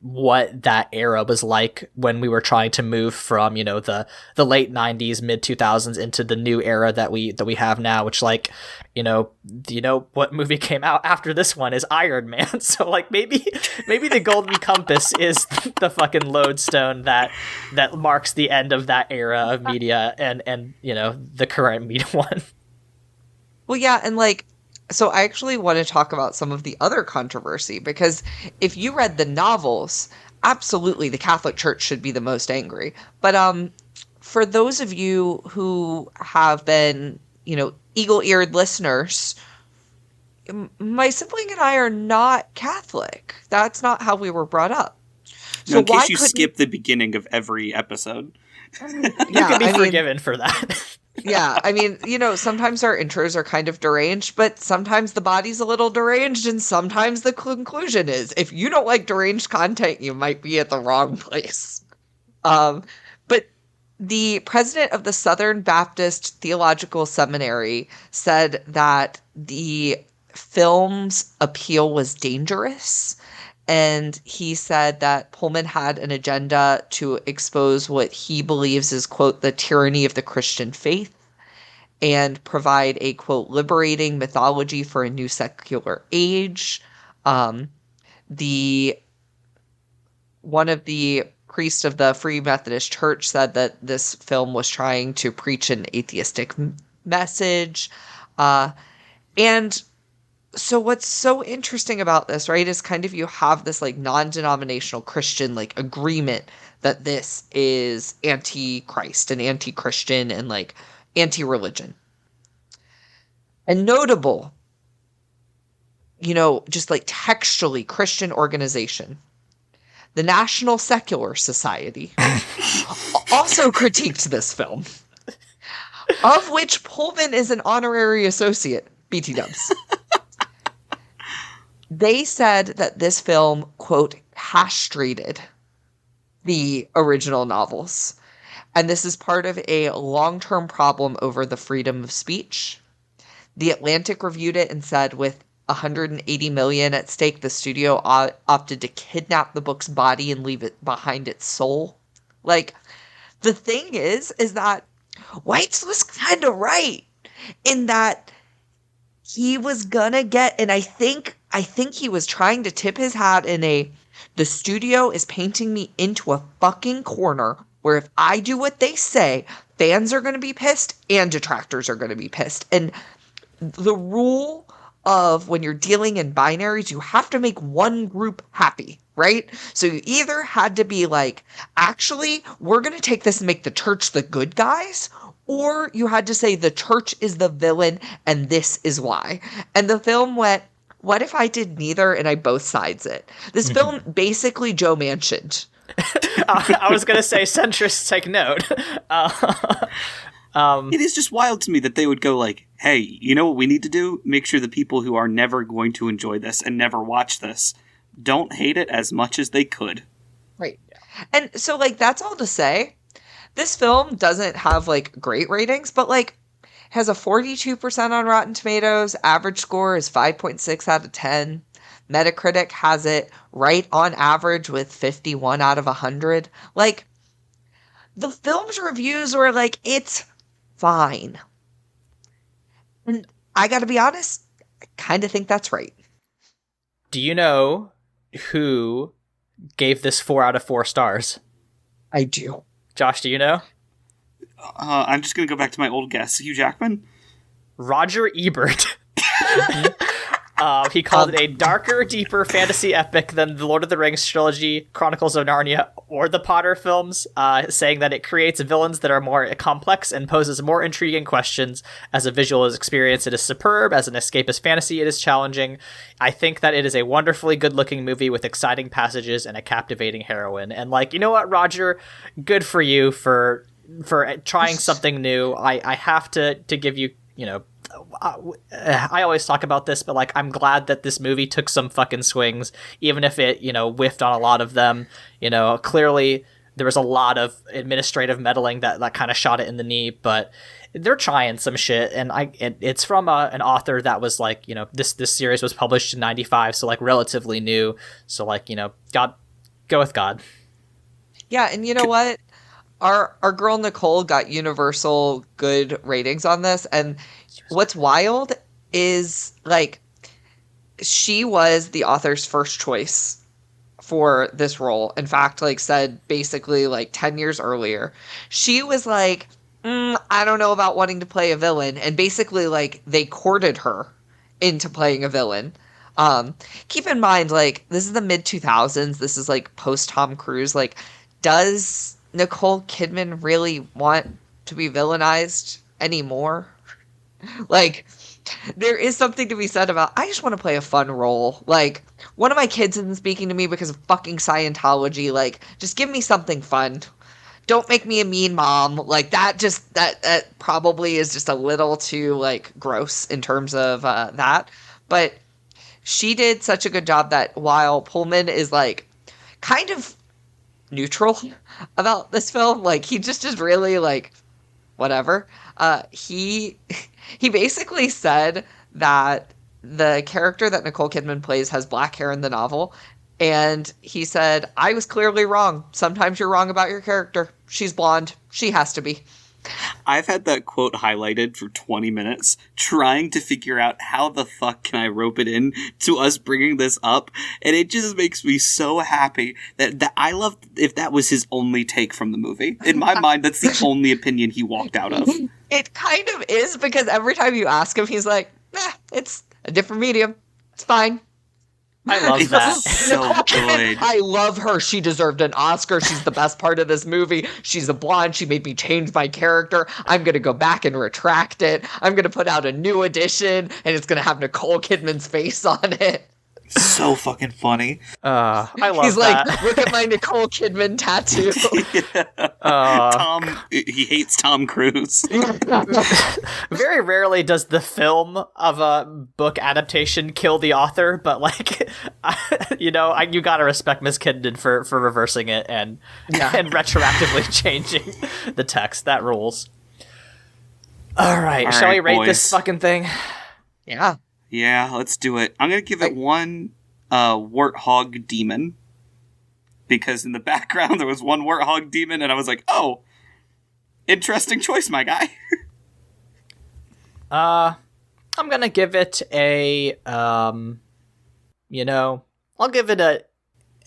what that era was like when we were trying to move from, the late 90s, mid 2000s into the new era that we have now, which, like, what movie came out after this one is Iron Man. So like maybe the Golden Compass is the fucking lodestone that marks the end of that era of media and the current media one. Well, yeah, and like, so I actually want to talk about some of the other controversy, because if you read the novels, absolutely the Catholic Church should be the most angry. But for those of you who have been, eagle-eared listeners, my sibling and I are not Catholic. That's not how we were brought up. So in case you skip the beginning of every episode. You can be forgiven for that. Yeah, I mean, sometimes our intros are kind of deranged, but sometimes the body's a little deranged, and sometimes the conclusion is, if you don't like deranged content, you might be at the wrong place. But the president of the Southern Baptist Theological Seminary said that the film's appeal was dangerous. And he said that Pullman had an agenda to expose what he believes is, quote, the tyranny of the Christian faith, and provide a, quote, liberating mythology for a new secular age. The one of the priests of the Free Methodist Church said that this film was trying to preach an atheistic message. And so what's so interesting about this, right, is kind of you have this like non-denominational Christian like agreement that this is anti-Christ and anti-Christian and like anti-religion. And notable, just like textually Christian organization, the National Secular Society also critiqued this film, of which Pullman is an honorary associate, BT dubs. They said that this film, quote, castrated the original novels. And this is part of a long-term problem over the freedom of speech. The Atlantic reviewed it and said with $180 million at stake, the studio opted to kidnap the book's body and leave it behind its soul. Like, the thing is that Weitz was kind of right in that he was gonna get, and I think he was trying to tip his hat in the studio is painting me into a fucking corner where if I do what they say, fans are going to be pissed and detractors are going to be pissed. And the rule of when you're dealing in binaries, you have to make one group happy, right? So you either had to be like, actually, we're going to take this and make the church the good guys, or you had to say the church is the villain and this is why. And the film went, what if I did neither and I both sides it? This film basically Joe Manchined. I was going to say centrists take note. It is just wild to me that they would go like, hey, you know what we need to do? Make sure the people who are never going to enjoy this and never watch this don't hate it as much as they could. Right. And so, like, that's all to say, this film doesn't have, like, great ratings, but, like, has a 42% on Rotten Tomatoes. Average score is 5.6 out of 10. Metacritic has it right on average with 51 out of 100. Like, the film's reviews were like, it's fine. And I gotta be honest, I kind of think that's right. Do you know who gave this 4 out of 4 stars? I do. Josh, do you know? I'm just going to go back to my old guess. Hugh Jackman? Roger Ebert. He called it a darker, deeper fantasy epic than the Lord of the Rings trilogy, Chronicles of Narnia, or the Potter films, saying that it creates villains that are more complex and poses more intriguing questions. As a visual experience, it is superb. As an escapist fantasy, it is challenging. I think that it is a wonderfully good-looking movie with exciting passages and a captivating heroine. And, like, you know what, Roger? Good for you for trying something new. I have to give you, I always talk about this, but like, I'm glad that this movie took some fucking swings, even if it, whiffed on a lot of them. Clearly there was a lot of administrative meddling that kind of shot it in the knee, but they're trying some shit. And it's from an author that was like, this series was published in 95. So like relatively new. So like, God, go with God. Yeah. And you know what? Our girl Nicole got universal good ratings on this, and what's wild is like she was the author's first choice for this role. In fact, like said basically like 10 years earlier, she was like, I don't know about wanting to play a villain, and basically like they courted her into playing a villain. Keep in mind, like this is the mid 2000s. This is like post Tom Cruise. Like, does Nicole Kidman really want to be villainized anymore? Like, there is something to be said about, I just want to play a fun role. Like, one of my kids isn't speaking to me because of fucking Scientology. Like, just give me something fun. don't make me a mean mom. Like that probably is just a little too like gross in terms of that. But she did such a good job that while Pullman is like kind of neutral about this film, like he just is really like whatever. He basically said that the character that Nicole Kidman plays has black hair in the novel. And he said, I was clearly wrong. Sometimes you're wrong about your character. She's blonde. She has to be. I've had that quote highlighted for 20 minutes, trying to figure out how the fuck can I rope it in to us bringing this up. And it just makes me so happy that I love if that was his only take from the movie. In my mind, that's the only opinion he walked out of. It kind of is, because every time you ask him, he's like, it's a different medium. It's fine. I love that. So good. I love her. She deserved an Oscar. She's the best part of this movie. She's a blonde. She made me change my character. I'm going to go back and retract it. I'm going to put out a new edition, and it's going to have Nicole Kidman's face on it. So fucking funny. I love He's that. like, look at my Nicole Kidman tattoo. Tom, he hates Tom Cruise. Very rarely does the film of a book adaptation kill the author, but like, you gotta respect Miss Kidman for reversing it and retroactively changing the text. That rules. All right, shall we rate this fucking thing? Yeah. Yeah, let's do it. I'm going to give it one warthog demon. Because in the background there was one warthog demon, and I was like, oh, interesting choice, my guy. I'm going to give it a, I'll give it a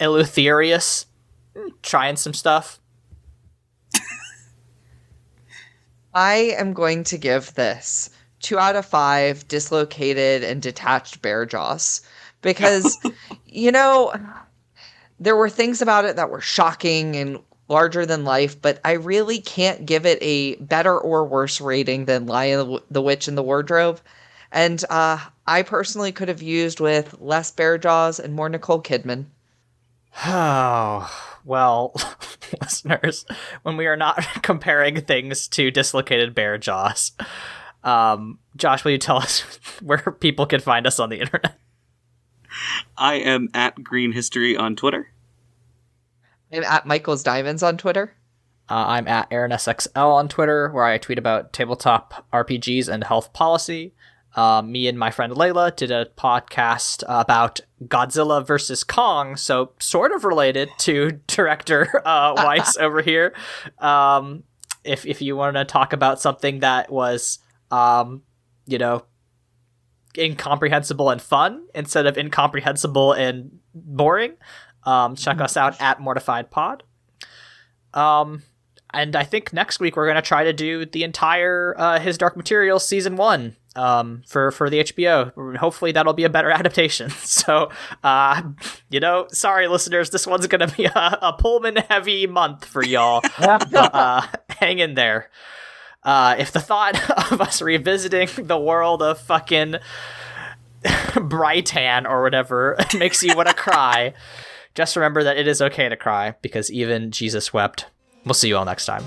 Eleutherius. Trying some stuff. I am going to give this 2 out of 5 dislocated and detached bear jaws, because, there were things about it that were shocking and larger than life, but I really can't give it a better or worse rating than Lion the Witch in the Wardrobe. And I personally could have used with less bear jaws and more Nicole Kidman. Oh, well, listeners, when we are not comparing things to dislocated bear jaws, Josh, will you tell us where people can find us on the internet? I am at Green History on Twitter. I'm at Michael's Diamonds on Twitter. I'm at AaronSXL on Twitter, where I tweet about tabletop RPGs and health policy. Me and my friend Layla did a podcast about Godzilla versus Kong, so sort of related to director Weiss over here. If you want to talk about something that was incomprehensible and fun instead of incomprehensible and boring, check us out at Mortified Pod. And I think next week we're going to try to do the entire His Dark Materials season 1 for the HBO. Hopefully that'll be a better adaptation. So, sorry listeners, this one's going to be a Pullman heavy month for y'all. But, hang in there. If the thought of us revisiting the world of fucking Brightan or whatever makes you want to cry, just remember that it is okay to cry, because even Jesus wept. We'll see you all next time.